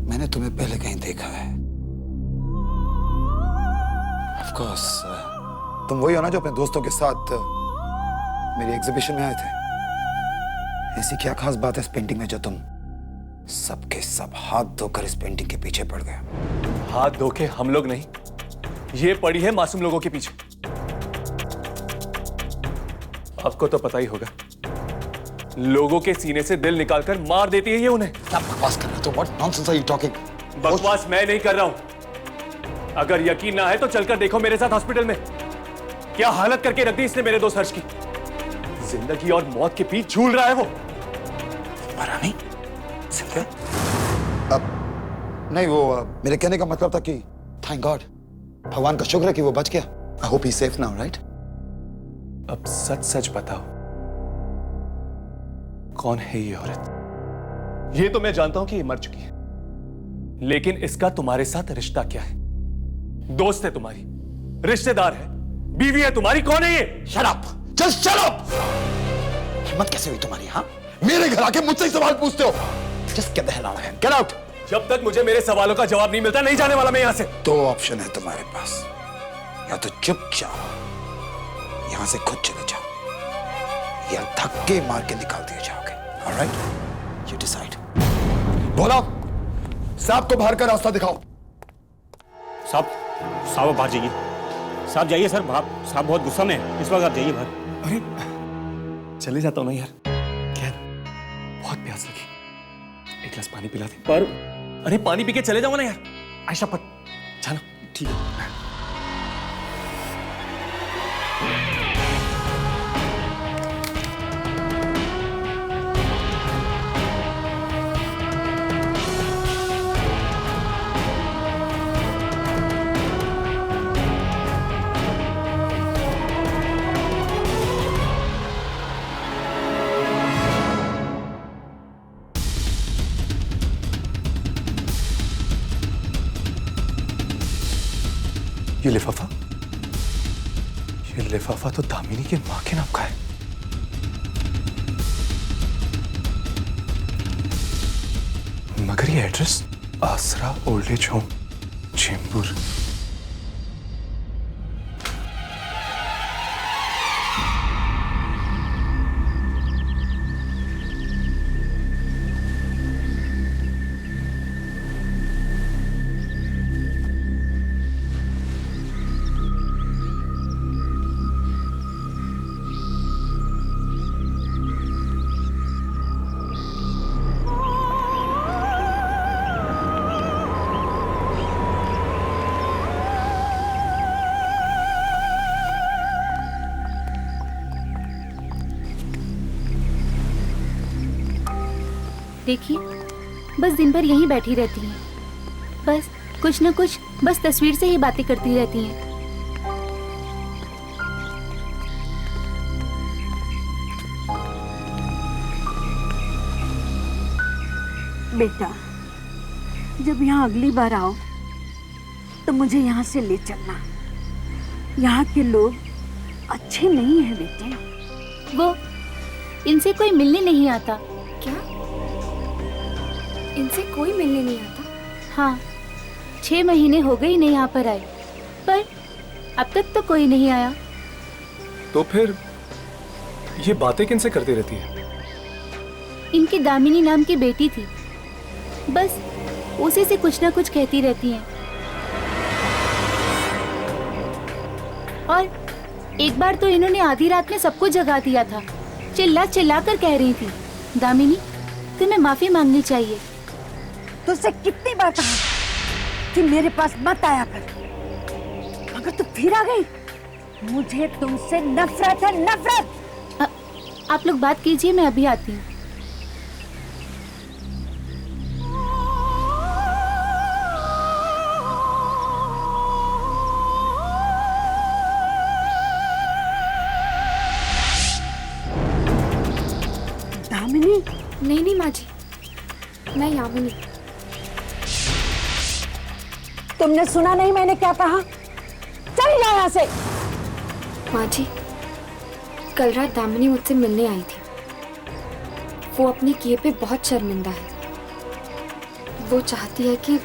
Speaker 14: मैंने तुम्हें पहले कहीं देखा है। Of course, तुम वही हो ना जो अपने दोस्तों के साथ मेरी एग्जीबिशन में आए थे। ऐसी क्या खास बात है इस पेंटिंग में जो तुम सबके सब हाथ धोकर इस पेंटिंग के पीछे पड़ गए?
Speaker 2: हाथ धो के हम लोग नहीं, ये पड़ी है मासूम लोगों के पीछे। आपको तो पता ही होगा, लोगों के सीने से दिल निकालकर मार देती है ये उन्हें।
Speaker 14: क्या बकवास कर रहे हो? What nonsense are you talking?
Speaker 2: बकवास मैं नहीं कर रहा हूं। अगर यकीन ना है तो चलकर देखो मेरे साथ हॉस्पिटल में क्या हालत करके रख दी इसने मेरे दोस्त हर्ष की। जिंदगी और मौत के बीच झूल रहा है वो।
Speaker 14: मरा नहीं? सिंधिया? अब नहीं, वो मेरे कहने का मतलब था कि थैंक गॉड, भगवान का शुक्र है कि वो बच गया। I hope he safe now, right?
Speaker 2: अब सच सच बताओ, कौन है ये औरत? ये तो मैं जानता हूं कि ये मर चुकी है, लेकिन इसका तुम्हारे साथ रिश्ता क्या है? दोस्त है तुम्हारी, रिश्तेदार है, बीवी है तुम्हारी, कौन है ये?
Speaker 14: Shut up, just shut up. हिम्मत कैसे हुई तुम्हारी? हाँ, मेरे घर आके मुझसे ही सवाल पूछते हो? Just get the hell out of here, get out.
Speaker 2: जब तक मुझे मेरे सवालों का जवाब नहीं मिलता नहीं जाने वाला मैं यहां से।
Speaker 14: दो ऑप्शन है तुम्हारे पास, या तो चुपचाप यहां से खुद चले जाओ, या धक्के मार के निकाल दिए जाओगे। Alright, you decide. बोलो, साहब को बाहर का रास्ता दिखाओ।
Speaker 13: साहब बाहर जाइए। साहब जाइए सर, साहब बहुत गुस्सा में है इस वक्त, आप जाइए बाहर।
Speaker 2: अरे चले जाता हूं ना यार, क्या बहुत प्यास लगी, एक गिलास पानी पिला दे।
Speaker 13: पर
Speaker 2: अरे पानी पी के चले जाओ ना यार। आयशा पत चलो।
Speaker 13: ठीक है।
Speaker 2: ये लिफाफा तो दामिनी की मां के नाम का है। मगर ये एड्रेस आसरा ओल्ड एज होम, चेंबूर।
Speaker 15: देखिए, बस दिन भर यहीं बैठी रहती हैं। बस कुछ न कुछ बस तस्वीर से ही बातें करती रहती हैं।
Speaker 16: बेटा, जब यहाँ अगली बार आओ तो मुझे यहाँ से ले चलना। यहाँ के लोग अच्छे नहीं हैं बेटे।
Speaker 15: वो इनसे कोई मिलने नहीं आता।
Speaker 7: क्या? इनसे कोई मिलने नहीं आता?
Speaker 15: हाँ, 6 महीने हो गए इन्हें यहाँ पर आए, पर अब तक तो कोई नहीं आया।
Speaker 1: तो फिर ये बातें किनसे करती रहती है?
Speaker 15: इनकी दामिनी नाम की बेटी थी, बस उसी से कुछ ना कुछ कहती रहती हैं। और एक बार तो इन्होंने आधी रात में सबको जगा दिया था। चिल्ला चिल्ला कर कह रही थी, दामिनी तुम्हें माफी मांगनी चाहिए।
Speaker 16: तुझसे कितनी बार कहा कि मेरे पास मत आया कर, मगर तू फिर आ गई। मुझे तुमसे नफरत है, नफरत।
Speaker 15: आप लोग बात कीजिए, मैं अभी आती हूँ।
Speaker 16: दामिनी?
Speaker 7: नहीं नहीं माँ जी, मैं यामिनी।
Speaker 16: तुमने सुना नहीं मैंने क्या कहा? चल जा यहाँ से।
Speaker 7: माँ जी, कल रात दामिनी मुझसे मिलने आई थी। वो अपने किए पे बहुत शर्मिंदा है। वो चाहती है कि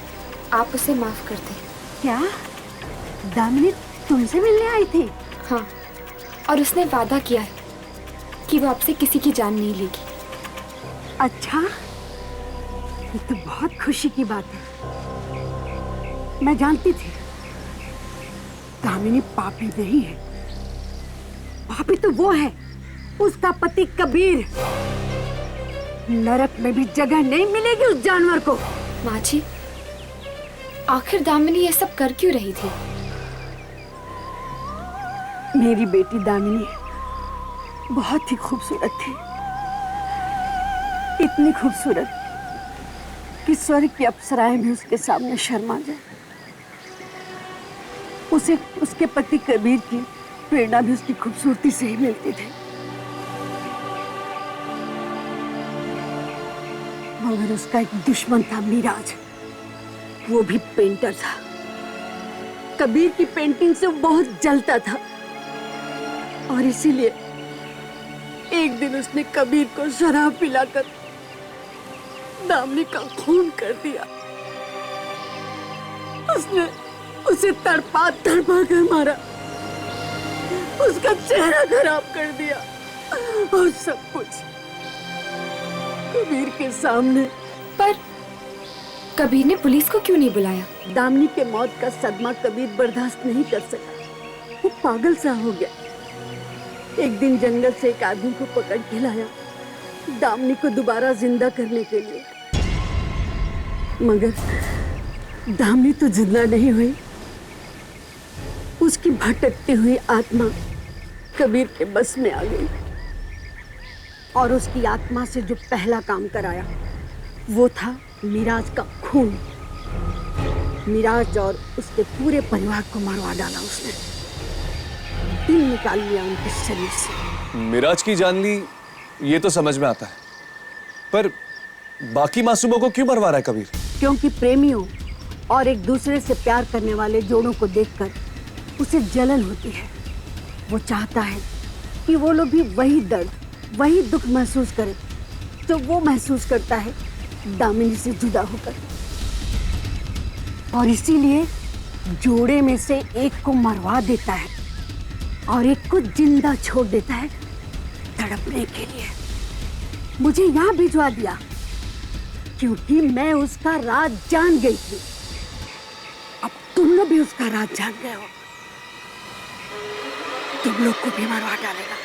Speaker 7: आप उसे माफ कर दें।
Speaker 16: क्या? दामिनी तुमसे मिलने आई थी?
Speaker 7: हाँ, और उसने वादा किया है कि वो आपसे किसी की जान नहीं लेगी।
Speaker 16: अच्छा, ये तो बहुत खुशी की बात है। मैं जानती थी दामिनी पापी नहीं है। पापी तो वो है, उसका पति कबीर। नरक में भी जगह नहीं मिलेगी उस जानवर को।
Speaker 7: माँ जी, आखिर दामिनी ये सब कर क्यों रही थी?
Speaker 16: मेरी बेटी दामिनी बहुत ही खूबसूरत थी। इतनी खूबसूरत कि स्वर्ग की अप्सराएं भी उसके सामने शर्मा जाए। उसे उसके पति कबीर की प्रेरणा भी उसकी खूबसूरती से ही मिलती थी। मगर उसका एक दुश्मन था, मिराज। वो भी पेंटर था। कबीर की पेंटिंग से बहुत जलता था और इसीलिए एक दिन उसने कबीर को शराब पिलाकर दामिनी का खून कर दिया। उसने उसे तड़पा तड़पा कर मारा, उसका चेहरा खराब कर दिया और सब कुछ कबीर के सामने।
Speaker 7: पर कबीर ने पुलिस को क्यों नहीं बुलाया?
Speaker 16: दामिनी के मौत का सदमा कबीर बर्दाश्त नहीं कर सका। वो पागल सा हो गया। एक दिन जंगल से एक आदमी को पकड़ के लाया दामिनी को दोबारा जिंदा करने के लिए। मगर दामिनी तो जिंदा नहीं हुई। उसकी भटकती हुई आत्मा कबीर के बस में आ गई और उसकी आत्मा से जो पहला काम कराया वो था मिराज का खून। मिराज और उसके पूरे परिवार को मरवा डाला उसने। दिल निकाल लिया उनके शरीर से।
Speaker 2: मिराज की जान ली, ये तो समझ में आता है, पर बाकी मासूमों को क्यों मरवा रहा है कबीर?
Speaker 16: क्योंकि प्रेमियों और एक दूसरे से प्यार करने वाले जोड़ों को देखकर उसे जलन होती है। वो चाहता है कि वो लोग भी वही दर्द, वही दुख महसूस करें जो वो महसूस करता है दामिनी से जुदा होकर। और इसीलिए जोड़े में से एक को मरवा देता है और एक को जिंदा छोड़ देता है तड़पने के लिए। मुझे यहाँ भिजवा दिया क्योंकि मैं उसका राज जान गई थी। अब तुम लोग भी उसका राज जान गए हो। तुम लोग को भी मरवा डालेगा।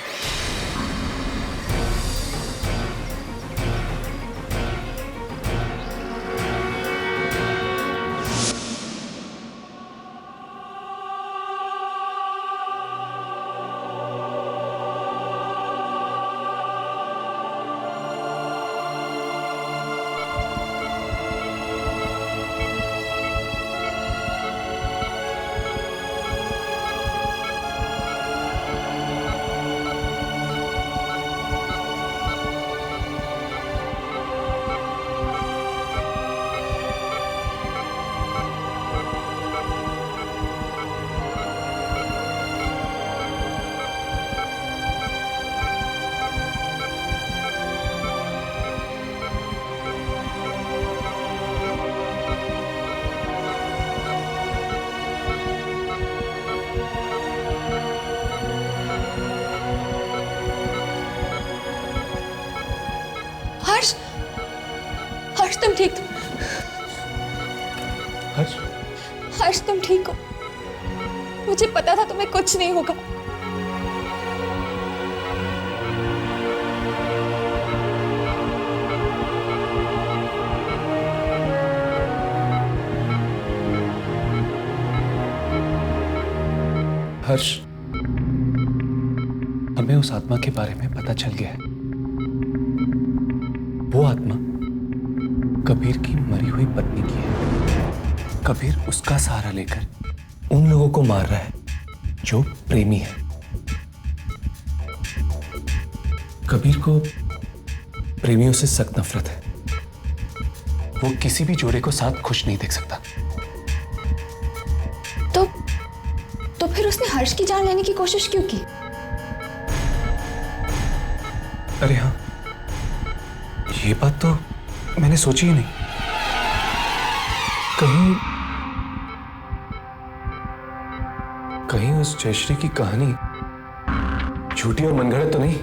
Speaker 3: ठीक?
Speaker 1: हर्ष,
Speaker 3: हर्ष तुम ठीक हो? मुझे पता था तुम्हें कुछ नहीं होगा।
Speaker 1: हर्ष, हमें उस आत्मा के बारे में पता चल गया है। वो आत्मा कबीर की मरी हुई पत्नी की है। कबीर उसका सहारा लेकर उन लोगों को मार रहा है जो प्रेमी है। कबीर को प्रेमियों से सख्त नफरत है। वो किसी भी जोड़े को साथ खुश नहीं देख सकता।
Speaker 3: तो फिर उसने हर्ष की जान लेने की कोशिश क्यों की?
Speaker 1: अरे हाँ, ये बात तो मैंने सोची ही नहीं। कहीं उस जयश्री की कहानी झूठी और मनगढ़ंत तो नहीं?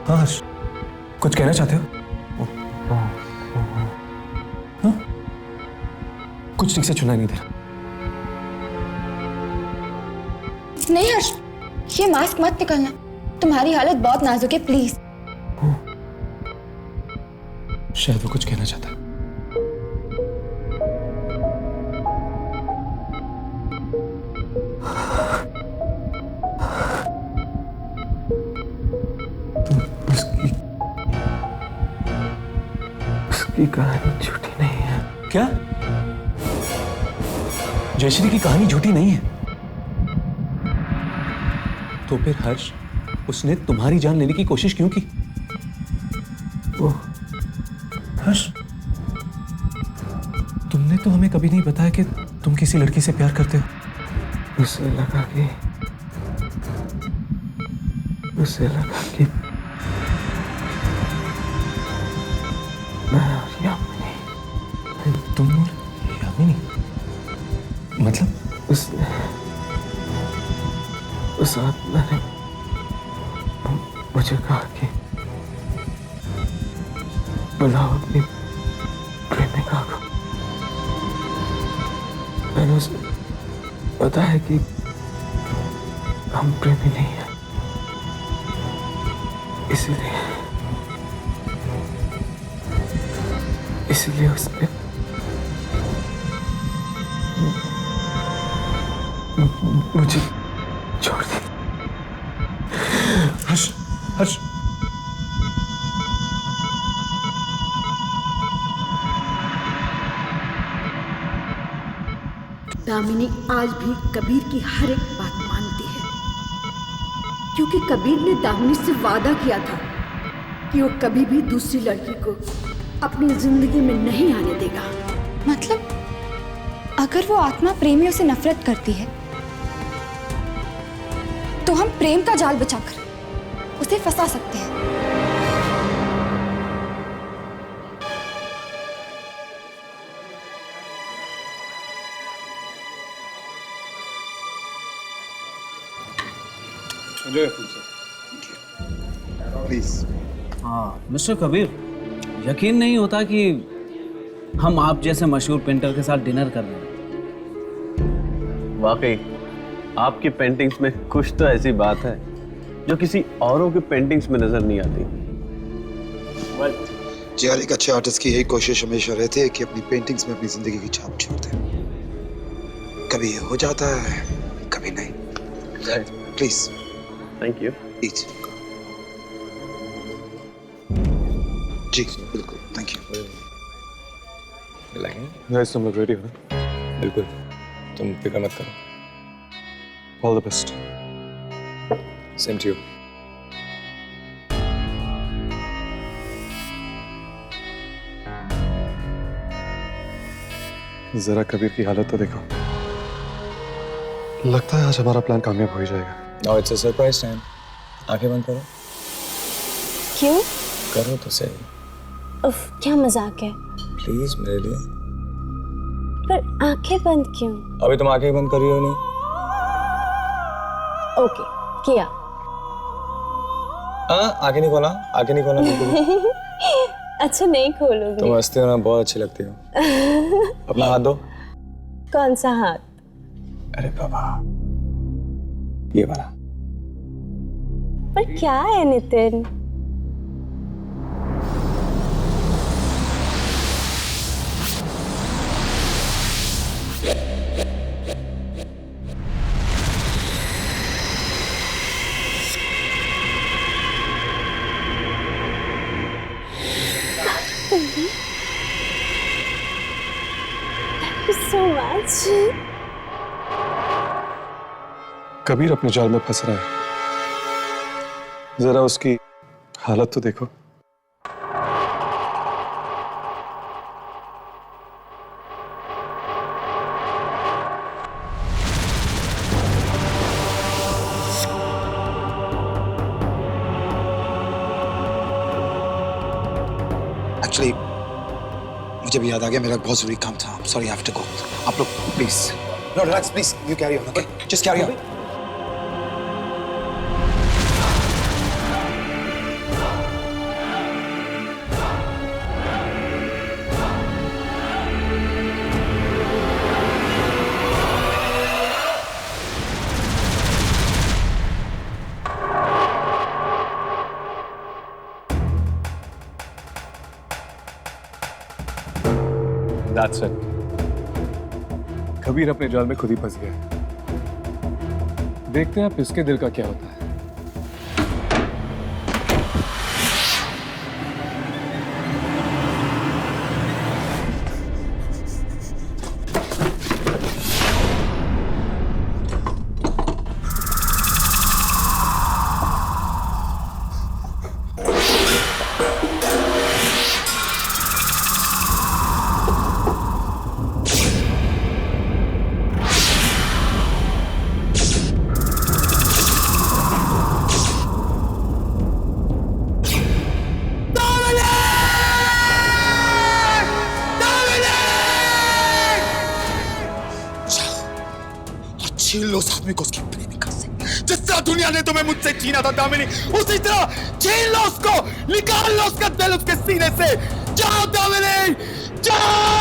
Speaker 1: हाँ हर्ष, कुछ कहना चाहते हो? हाँ? कुछ ठीक से सुनाई नहीं दे रहा।
Speaker 3: नहीं हर्ष, ये मास्क मत निकालना। तुम्हारी हालत बहुत नाजुक है, प्लीज।
Speaker 1: शायद वो कुछ कहना चाहता है। उसकी कहानी झूठी नहीं है। क्या? जयश्री की कहानी झूठी नहीं है? तो फिर हर्ष, उसने तुम्हारी जान लेने की कोशिश क्यों की? वो हर्ष, तुमने तो हमें कभी नहीं बताया कि तुम किसी लड़की से प्यार करते हो। उसे लगा कि मैं और यामिनी, तुम और यामिनी, मतलब उस आत्मा ने मुझे कहा कि बुलाओ अपनी प्रेमिका को। मैंने उसे बताया कि हम प्रेमी नहीं हैं, इसलिए उसने मुझे छोड़ दिया। हर्ष, हर्ष,
Speaker 16: दामिनी आज भी कबीर की हर एक बात मानती है, क्योंकि कबीर ने दामिनी से वादा किया था कि वो कभी भी दूसरी लड़की को अपनी जिंदगी में नहीं आने देगा।
Speaker 3: मतलब अगर वो आत्मा प्रेमियों से नफरत करती है तो हम प्रेम का जाल बिछाकर उसे फंसा सकते हैं।
Speaker 14: प्लीज।
Speaker 4: हाँ मिस्टर कबीर, यकीन नहीं होता कि हम आप जैसे मशहूर पेंटर के साथ डिनर कर रहे हैं। वाकई आपकी पेंटिंग्स में कुछ तो ऐसी बात है जो किसी औरों की पेंटिंग्स में नजर नहीं आती।
Speaker 14: जी, हर एक अच्छे आर्टिस्ट की यही कोशिश हमेशा रहती है कि अपनी पेंटिंग्स में अपनी जिंदगी की छाप छोड़ दे। कभी ये हो जाता है, कभी नहीं। प्लीज।
Speaker 4: Thank you.
Speaker 14: प्लीज। जी बिल्कुल, थैंक यू।
Speaker 1: गाइस, तुम लोग रेडी हो ना?
Speaker 8: बिल्कुल, तुम फिक्र मत करो।
Speaker 1: All the best.
Speaker 8: Same to you.
Speaker 1: जरा कबीर की हालत तो देखो। लगता है आज हमारा प्लान कामयाब हो ही जाएगा।
Speaker 8: Now it's a surprise time. आंखें बंद करो।
Speaker 6: क्यों?
Speaker 8: करो तो सही।
Speaker 6: उफ, क्या मजाक है।
Speaker 8: प्लीज मेरे लिए।
Speaker 6: पर आंखें बंद क्यों?
Speaker 8: अभी तुम आंखें बंद करी हो नहीं?
Speaker 6: ओके, किया।
Speaker 8: आंखें नहीं खोला, आंखें नहीं खोला बिल्कुल।
Speaker 6: अच्छा नहीं खोलोगे?
Speaker 8: तुम हंसते हो ना, बहुत अच्छी लगती हो। अपना हाथ दो।
Speaker 6: कौन सा हाथ?
Speaker 8: अरे बाबा, ये वाला।
Speaker 6: पर क्या है Nitin? Thank you so much.
Speaker 1: Kabir अपने जाल में फंस रहा है, जरा उसकी हालत तो देखो।
Speaker 14: एक्चुअली मुझे भी याद आ गया, मेरा बहुत जरूरी काम था। Sorry, I have to go. आप लोग please, no relax please, you carry on, okay? Just carry on.
Speaker 1: That's it. Kabir अपने जाल में खुद ही फंस गया। देखते हैं अब इसके दिल का क्या होता है।
Speaker 14: छीन लो उस आदमी को उसकी प्रेमिका से, जिस तरह दुनिया ने तुम्हें मुझसे छीना था दामिनी, उसी तरह छीन लो उसको, निकाल लो उसका दिल उसके सीने से। जाओ दामिनी, जाओ।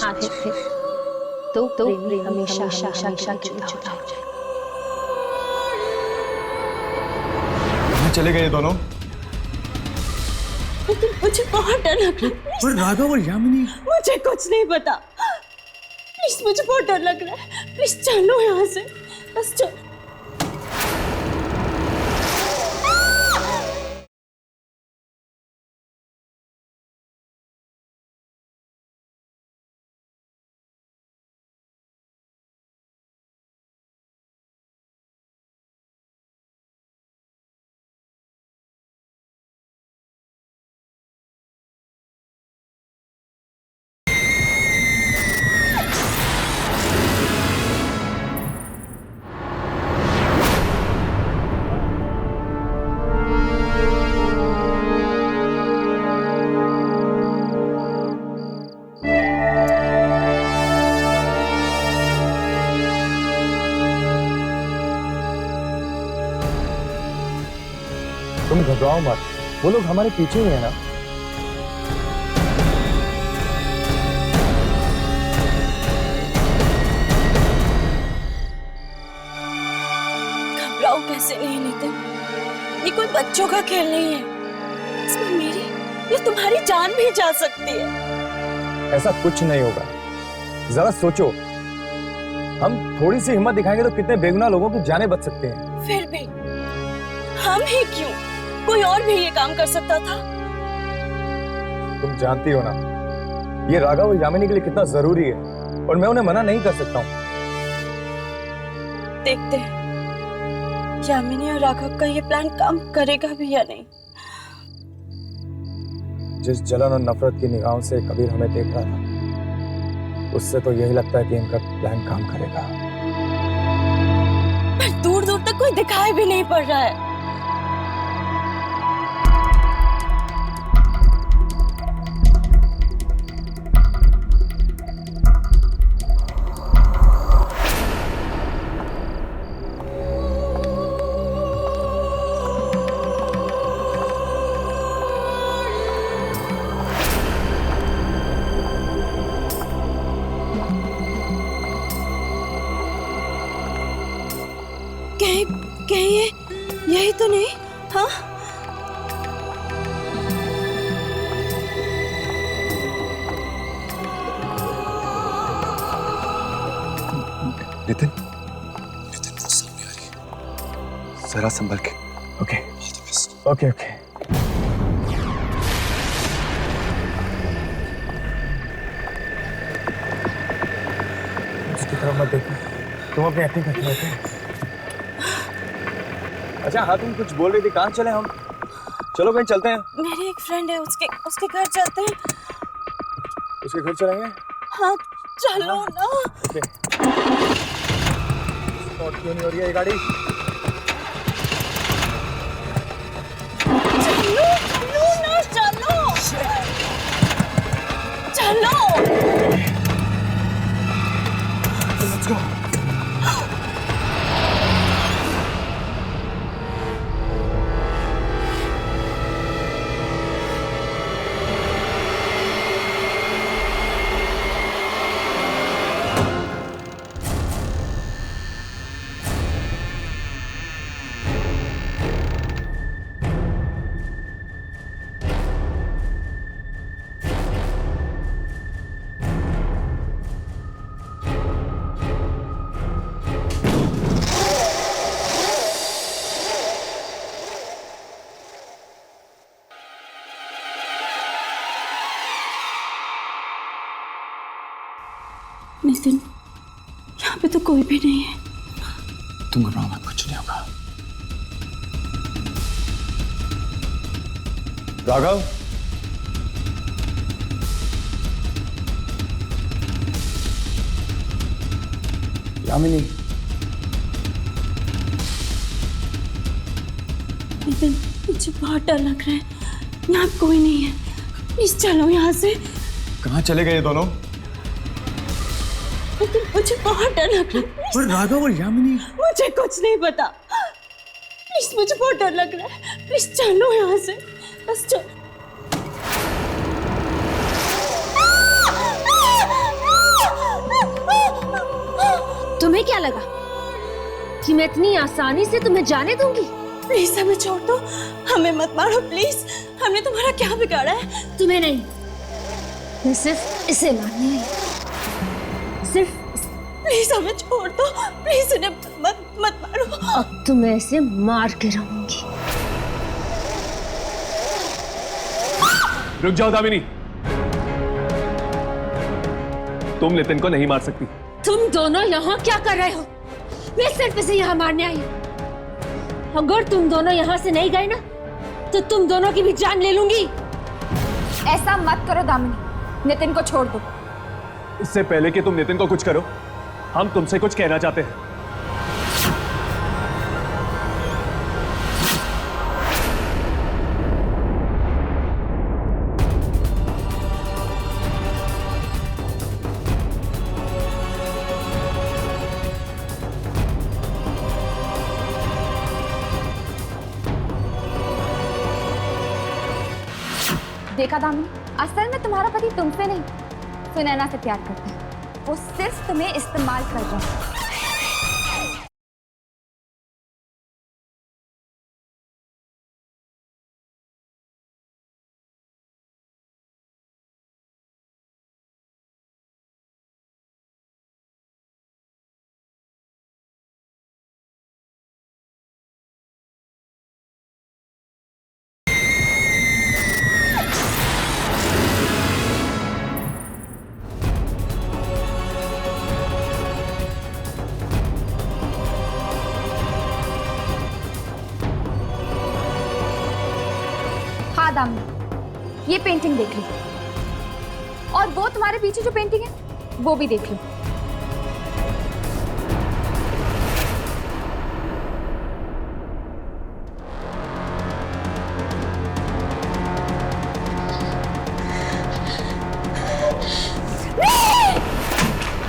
Speaker 11: आज फिर तो प्रेमी हमेशा हमेशा जुड़ा होता है।
Speaker 8: चले गए दोनों?
Speaker 6: लेकिन मुझे बहुत डर लग रहा है।
Speaker 8: और राघव और यामिनी?
Speaker 6: मुझे कुछ नहीं पता। प्लीज, मुझे बहुत डर लग रहा है। प्लीज चलो यहाँ से, बस चलो।
Speaker 17: तुम घबराओ मत, वो लोग हमारे पीछे ही है ना।
Speaker 6: घबराओ कैसे नहीं नितिन, ये कोई बच्चों का खेल नहीं है। इसमें मेरी या तुम्हारी जान भी जा सकती है।
Speaker 17: ऐसा कुछ नहीं होगा, जरा सोचो, हम थोड़ी सी हिम्मत दिखाएंगे तो कितने बेगुनाह लोगों की जानें बच सकती हैं।
Speaker 6: फिर भी हम ही क्यों, कोई और भी ये काम कर सकता था।
Speaker 17: तुम जानती हो ना, ये राघव और यामिनी के लिए कितना जरूरी है, और मैं उन्हें मना नहीं कर सकता हूँ।
Speaker 6: देखते हैं यामिनी और राघव का ये प्लान काम करेगा भी या नहीं।
Speaker 17: जिस जलन और नफरत की निगाहों से कबीर हमें देख रहा था, उससे तो यही लगता है कि इनका प्लान काम करेगा।
Speaker 6: पर दूर दूर तक कोई दिखाई भी नहीं पड़ रहा है। कहीं यही तो नहीं? हाँ,
Speaker 1: नितिन, नितिन वो सामने आ रही है, जरा संभल के।
Speaker 17: Okay okay okay. उसकी तरफ मत देखो, तुम अपनी एक्टिंग करते रहते। अच्छा हाँ, तुम कुछ बोल रही थी, कहाँ चले हम? चलो कहीं चलते हैं।
Speaker 6: मेरी एक फ्रेंड है, उसके घर चलते हैं।
Speaker 17: उसके घर चलेंगे?
Speaker 6: हाँ चलो ना।
Speaker 17: ओके। स्पॉट क्यों नहीं हो रही है ये गाड़ी?
Speaker 6: चलो ना, चलो।
Speaker 17: Let's go.
Speaker 6: नितिन, यहाँ पे तो कोई भी नहीं है।
Speaker 17: तुम घबराओ मत, कुछ नहीं होगा। राघव, यामिनी,
Speaker 6: नितिन मुझे बहुत डर लग रहा है, यहाँ कोई नहीं है, प्लीज चलो यहाँ से।
Speaker 17: कहाँ चले गए ये दोनों?
Speaker 6: लेकिन मुझे बहुत डर लग रहा है।
Speaker 17: और राघव और यामिनी?
Speaker 6: मुझे कुछ नहीं पता, प्लीज मुझे बहुत डर लग रहा है, प्लीज चलो यहाँ से, बस चलो।
Speaker 11: तुम्हें क्या लगा कि मैं इतनी आसानी से तुम्हें जाने दूंगी?
Speaker 6: प्लीज हमें छोड़ दो, हमें मत मारो प्लीज, हमने तुम्हारा क्या बिगाड़ा है?
Speaker 11: तुम्हें नहीं, मैं सिर्फ इसे मारने आई, सिर्फ
Speaker 6: प्लीज हमें छोड़ दो, प्लीज इन्हें मत मारो।
Speaker 11: अब तो मैं इसे मार के रहूंगी।
Speaker 2: रुक जाओ दामिनी, तुम नितिन को नहीं मार सकती।
Speaker 11: तुम दोनों यहाँ क्या कर रहे हो? मैं सिर्फ इसे यहाँ मारने आई हूँ। अगर तुम दोनों यहाँ से नहीं गए ना, तो तुम दोनों की भी जान ले लूंगी।
Speaker 7: ऐसा मत करो दामिनी, नितिन को छोड़ दो।
Speaker 2: इससे पहले कि तुम नितिन को कुछ करो, हम तुमसे कुछ कहना चाहते हैं।
Speaker 7: देखा दामिनी, असल में तुम्हारा पति तुमसे नहीं, सुनैना से प्यार करता है। वो सिर्फ तुम्हें इस्तेमाल कर रहा है।
Speaker 3: ये पेंटिंग देख लो, और वो तुम्हारे पीछे जो पेंटिंग है वो भी देख लो।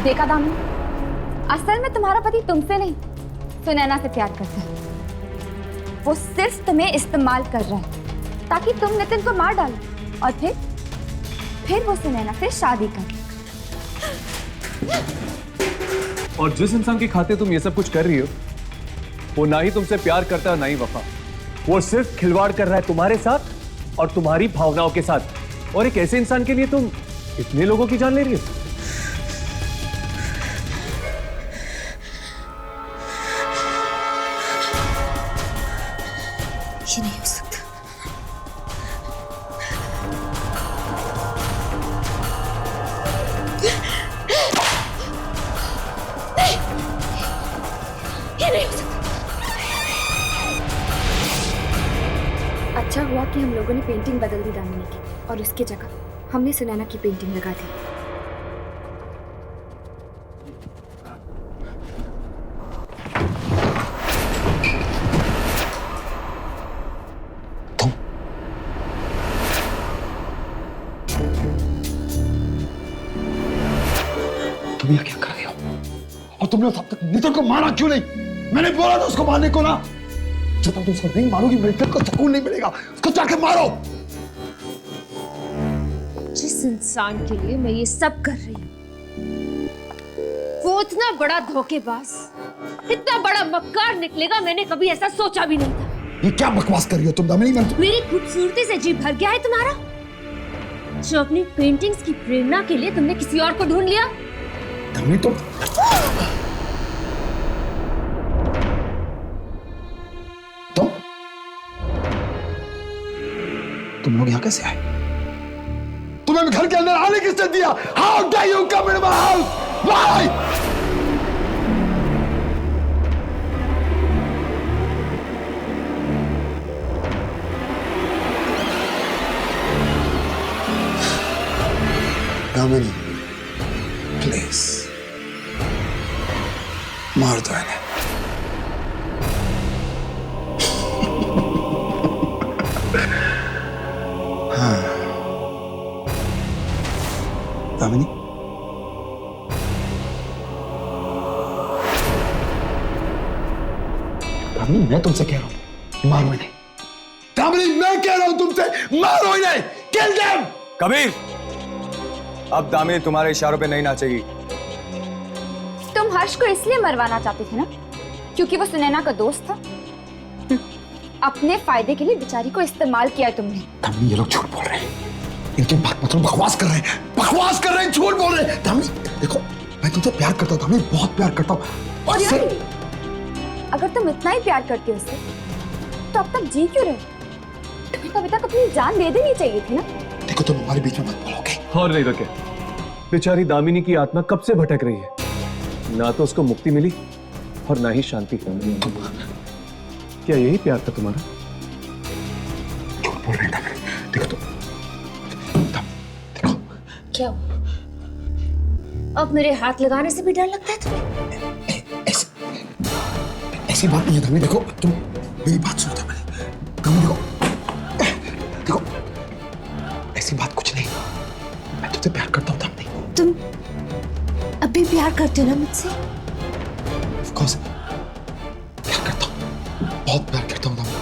Speaker 3: देखा दामिनी, असल में तुम्हारा पति तुमसे नहीं सुनैना से प्यार करता है। वो सिर्फ तुम्हें इस्तेमाल कर रहा है ताकि तुम नितिन को मार डालो और फिर वो सुनैना से शादी कर।
Speaker 1: और जिस इंसान के खाते तुम ये सब कुछ कर रही हो, वो ना ही तुमसे प्यार करता है ना ही वफा। वो सिर्फ खिलवाड़ कर रहा है तुम्हारे साथ और तुम्हारी भावनाओं के साथ। और एक ऐसे इंसान के लिए तुम इतने लोगों की जान ले रही हो।
Speaker 3: ये नहीं हो सकता। ये नहीं हो सकता।
Speaker 7: अच्छा हुआ कि हम लोगों ने पेंटिंग बदल दी दामिनी की, और इसकी जगह हमने सुनैना की पेंटिंग लगा दी।
Speaker 14: तुम यहाँ क्या कर रही हो? और तुमने तब तक नितिन को मारा क्यों नहीं? मैंने बोला था उसको मारने को ना। जब तक तुम उसको नहीं मारोगी मेरे दिल को सुकून नहीं मिलेगा। उसको जाके मारो।
Speaker 11: जिस इंसान के लिए मैं ये सब कर रही हूँ, वो इतना बड़ा धोखेबाज, इतना बड़ा मक्कार निकलेगा, मैंने कभी ऐसा सोचा भी नहीं था।
Speaker 14: ये क्या बकवास कर रही हो तुम दामिनी?
Speaker 11: मेरी खूबसूरती से जी भर गया है तुम्हारा, जो अपनी पेंटिंग्स की प्रेरणा के लिए तुमने किसी और को ढूंढ लिया।
Speaker 14: दामिनी तुम लोग यहाँ कैसे आए? तुम्हें घर के अंदर आने किसने दिया? How dare you come into my house? Why? Damini, please मार दो इन्हें। हाँ दामिनी, दामिनी मैं तुमसे कह रहा हूं मारो इन्हें। दामिनी मैं कह रहा हूं तुमसे मारो इन्हें। Kill them.
Speaker 17: कबीर, अब दामिनी तुम्हारे इशारों पे नहीं नाचेगी।
Speaker 3: तुम हर्ष को इसलिए मरवाना चाहते थे ना क्योंकि वो सुनैना का दोस्त था। अपने फायदे के लिए बेचारी को इस्तेमाल किया है तुमने।
Speaker 14: दामिनी ये लोग झूठ बोल रहे हैं। इनकी बात मतलब बकवास कर रहे हैं, बकवास कर रहे हैं, झूठ बोल रहे हैं। दामिनी देखो, मैं तुमसे प्यार करता हूँ दामिनी, बहुत प्यार करता हूँ।
Speaker 3: और यार, अगर तुम इतना ही प्यार करते हो उससे तो अब तक जी क्यों रहे? तुम्हें कभी तक अपनी जान दे देनी चाहिए थी ना।
Speaker 14: देखो तुम हमारे बीच में मत बोलोगे।
Speaker 1: और नहीं तो क्या, बेचारी दामिनी की आत्मा कब से भटक रही है। ना तो उसको मुक्ति मिली और ना ही शांति। क्या यही प्यार था तुम्हारा?
Speaker 14: झूठ बोल रहे हैं। देखो तुम, देखो
Speaker 11: क्या अब मेरे हाथ लगाने से भी डर लगता है तुम्हें?
Speaker 14: ऐसी बात नहीं है दामिनी। देखो तुम मेरी बात सुनो दामिनी। देखो ऐसी बात कुछ नहीं। मैं तुझसे प्यार करता हूँ दामिनी।
Speaker 11: तुम अभी प्यार करते हो ना मुझसे?
Speaker 14: Of course, प्यार करता हूँ, बहुत प्यार करता हूँ दामिनी।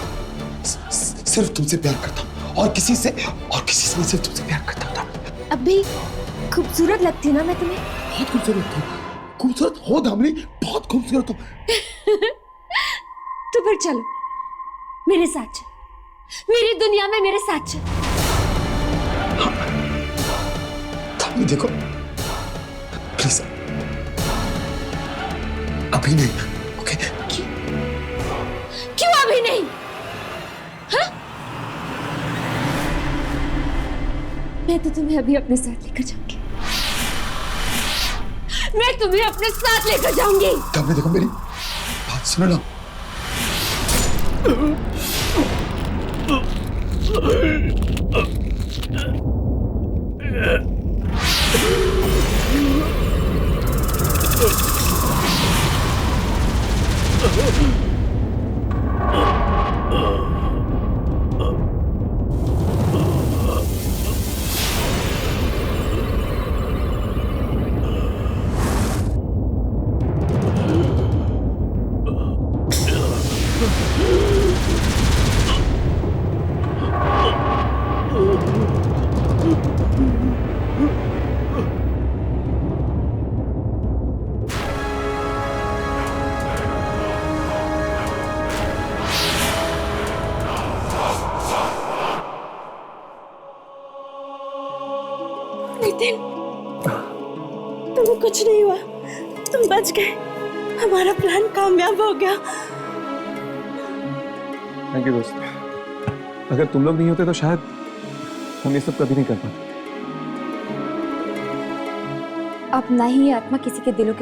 Speaker 14: सिर्फ तुमसे प्यार करता हूँ और किसी से नहीं, सिर्फ तुमसे प्यार करता हूँ दामिनी।
Speaker 11: अभी खूबसूरत लगती हूँ ना मैं तुम्हें?
Speaker 14: बहुत खूबसूरत लगती हूँ। खूबसूरत हो दामिनी, बहुत खूबसूरत हो।
Speaker 11: तो फिर चलो मेरे साथ चल, मेरी दुनिया में मेरे साथ चल।
Speaker 14: दामिनी देखो प्लीज, अभी नहीं। ओके?
Speaker 11: क्यों अभी नहीं? हाँ? मैं तो तुम्हें अभी अपने साथ लेकर जाऊंगी। मैं तुम्हें अपने साथ लेकर जाऊंगी।
Speaker 14: दामिनी देखो मेरी बात सुनो ना।
Speaker 6: कुछ नहीं हुआ, तुम बच गए, हमारा प्लान कामयाब हो गया।
Speaker 1: थैंक यू दोस्त। अगर तुम लोग नहीं होते तो शायद हम ये सब कभी नहीं कर पाते।
Speaker 7: अब ना ही ये आत्मा किसी के दिलों के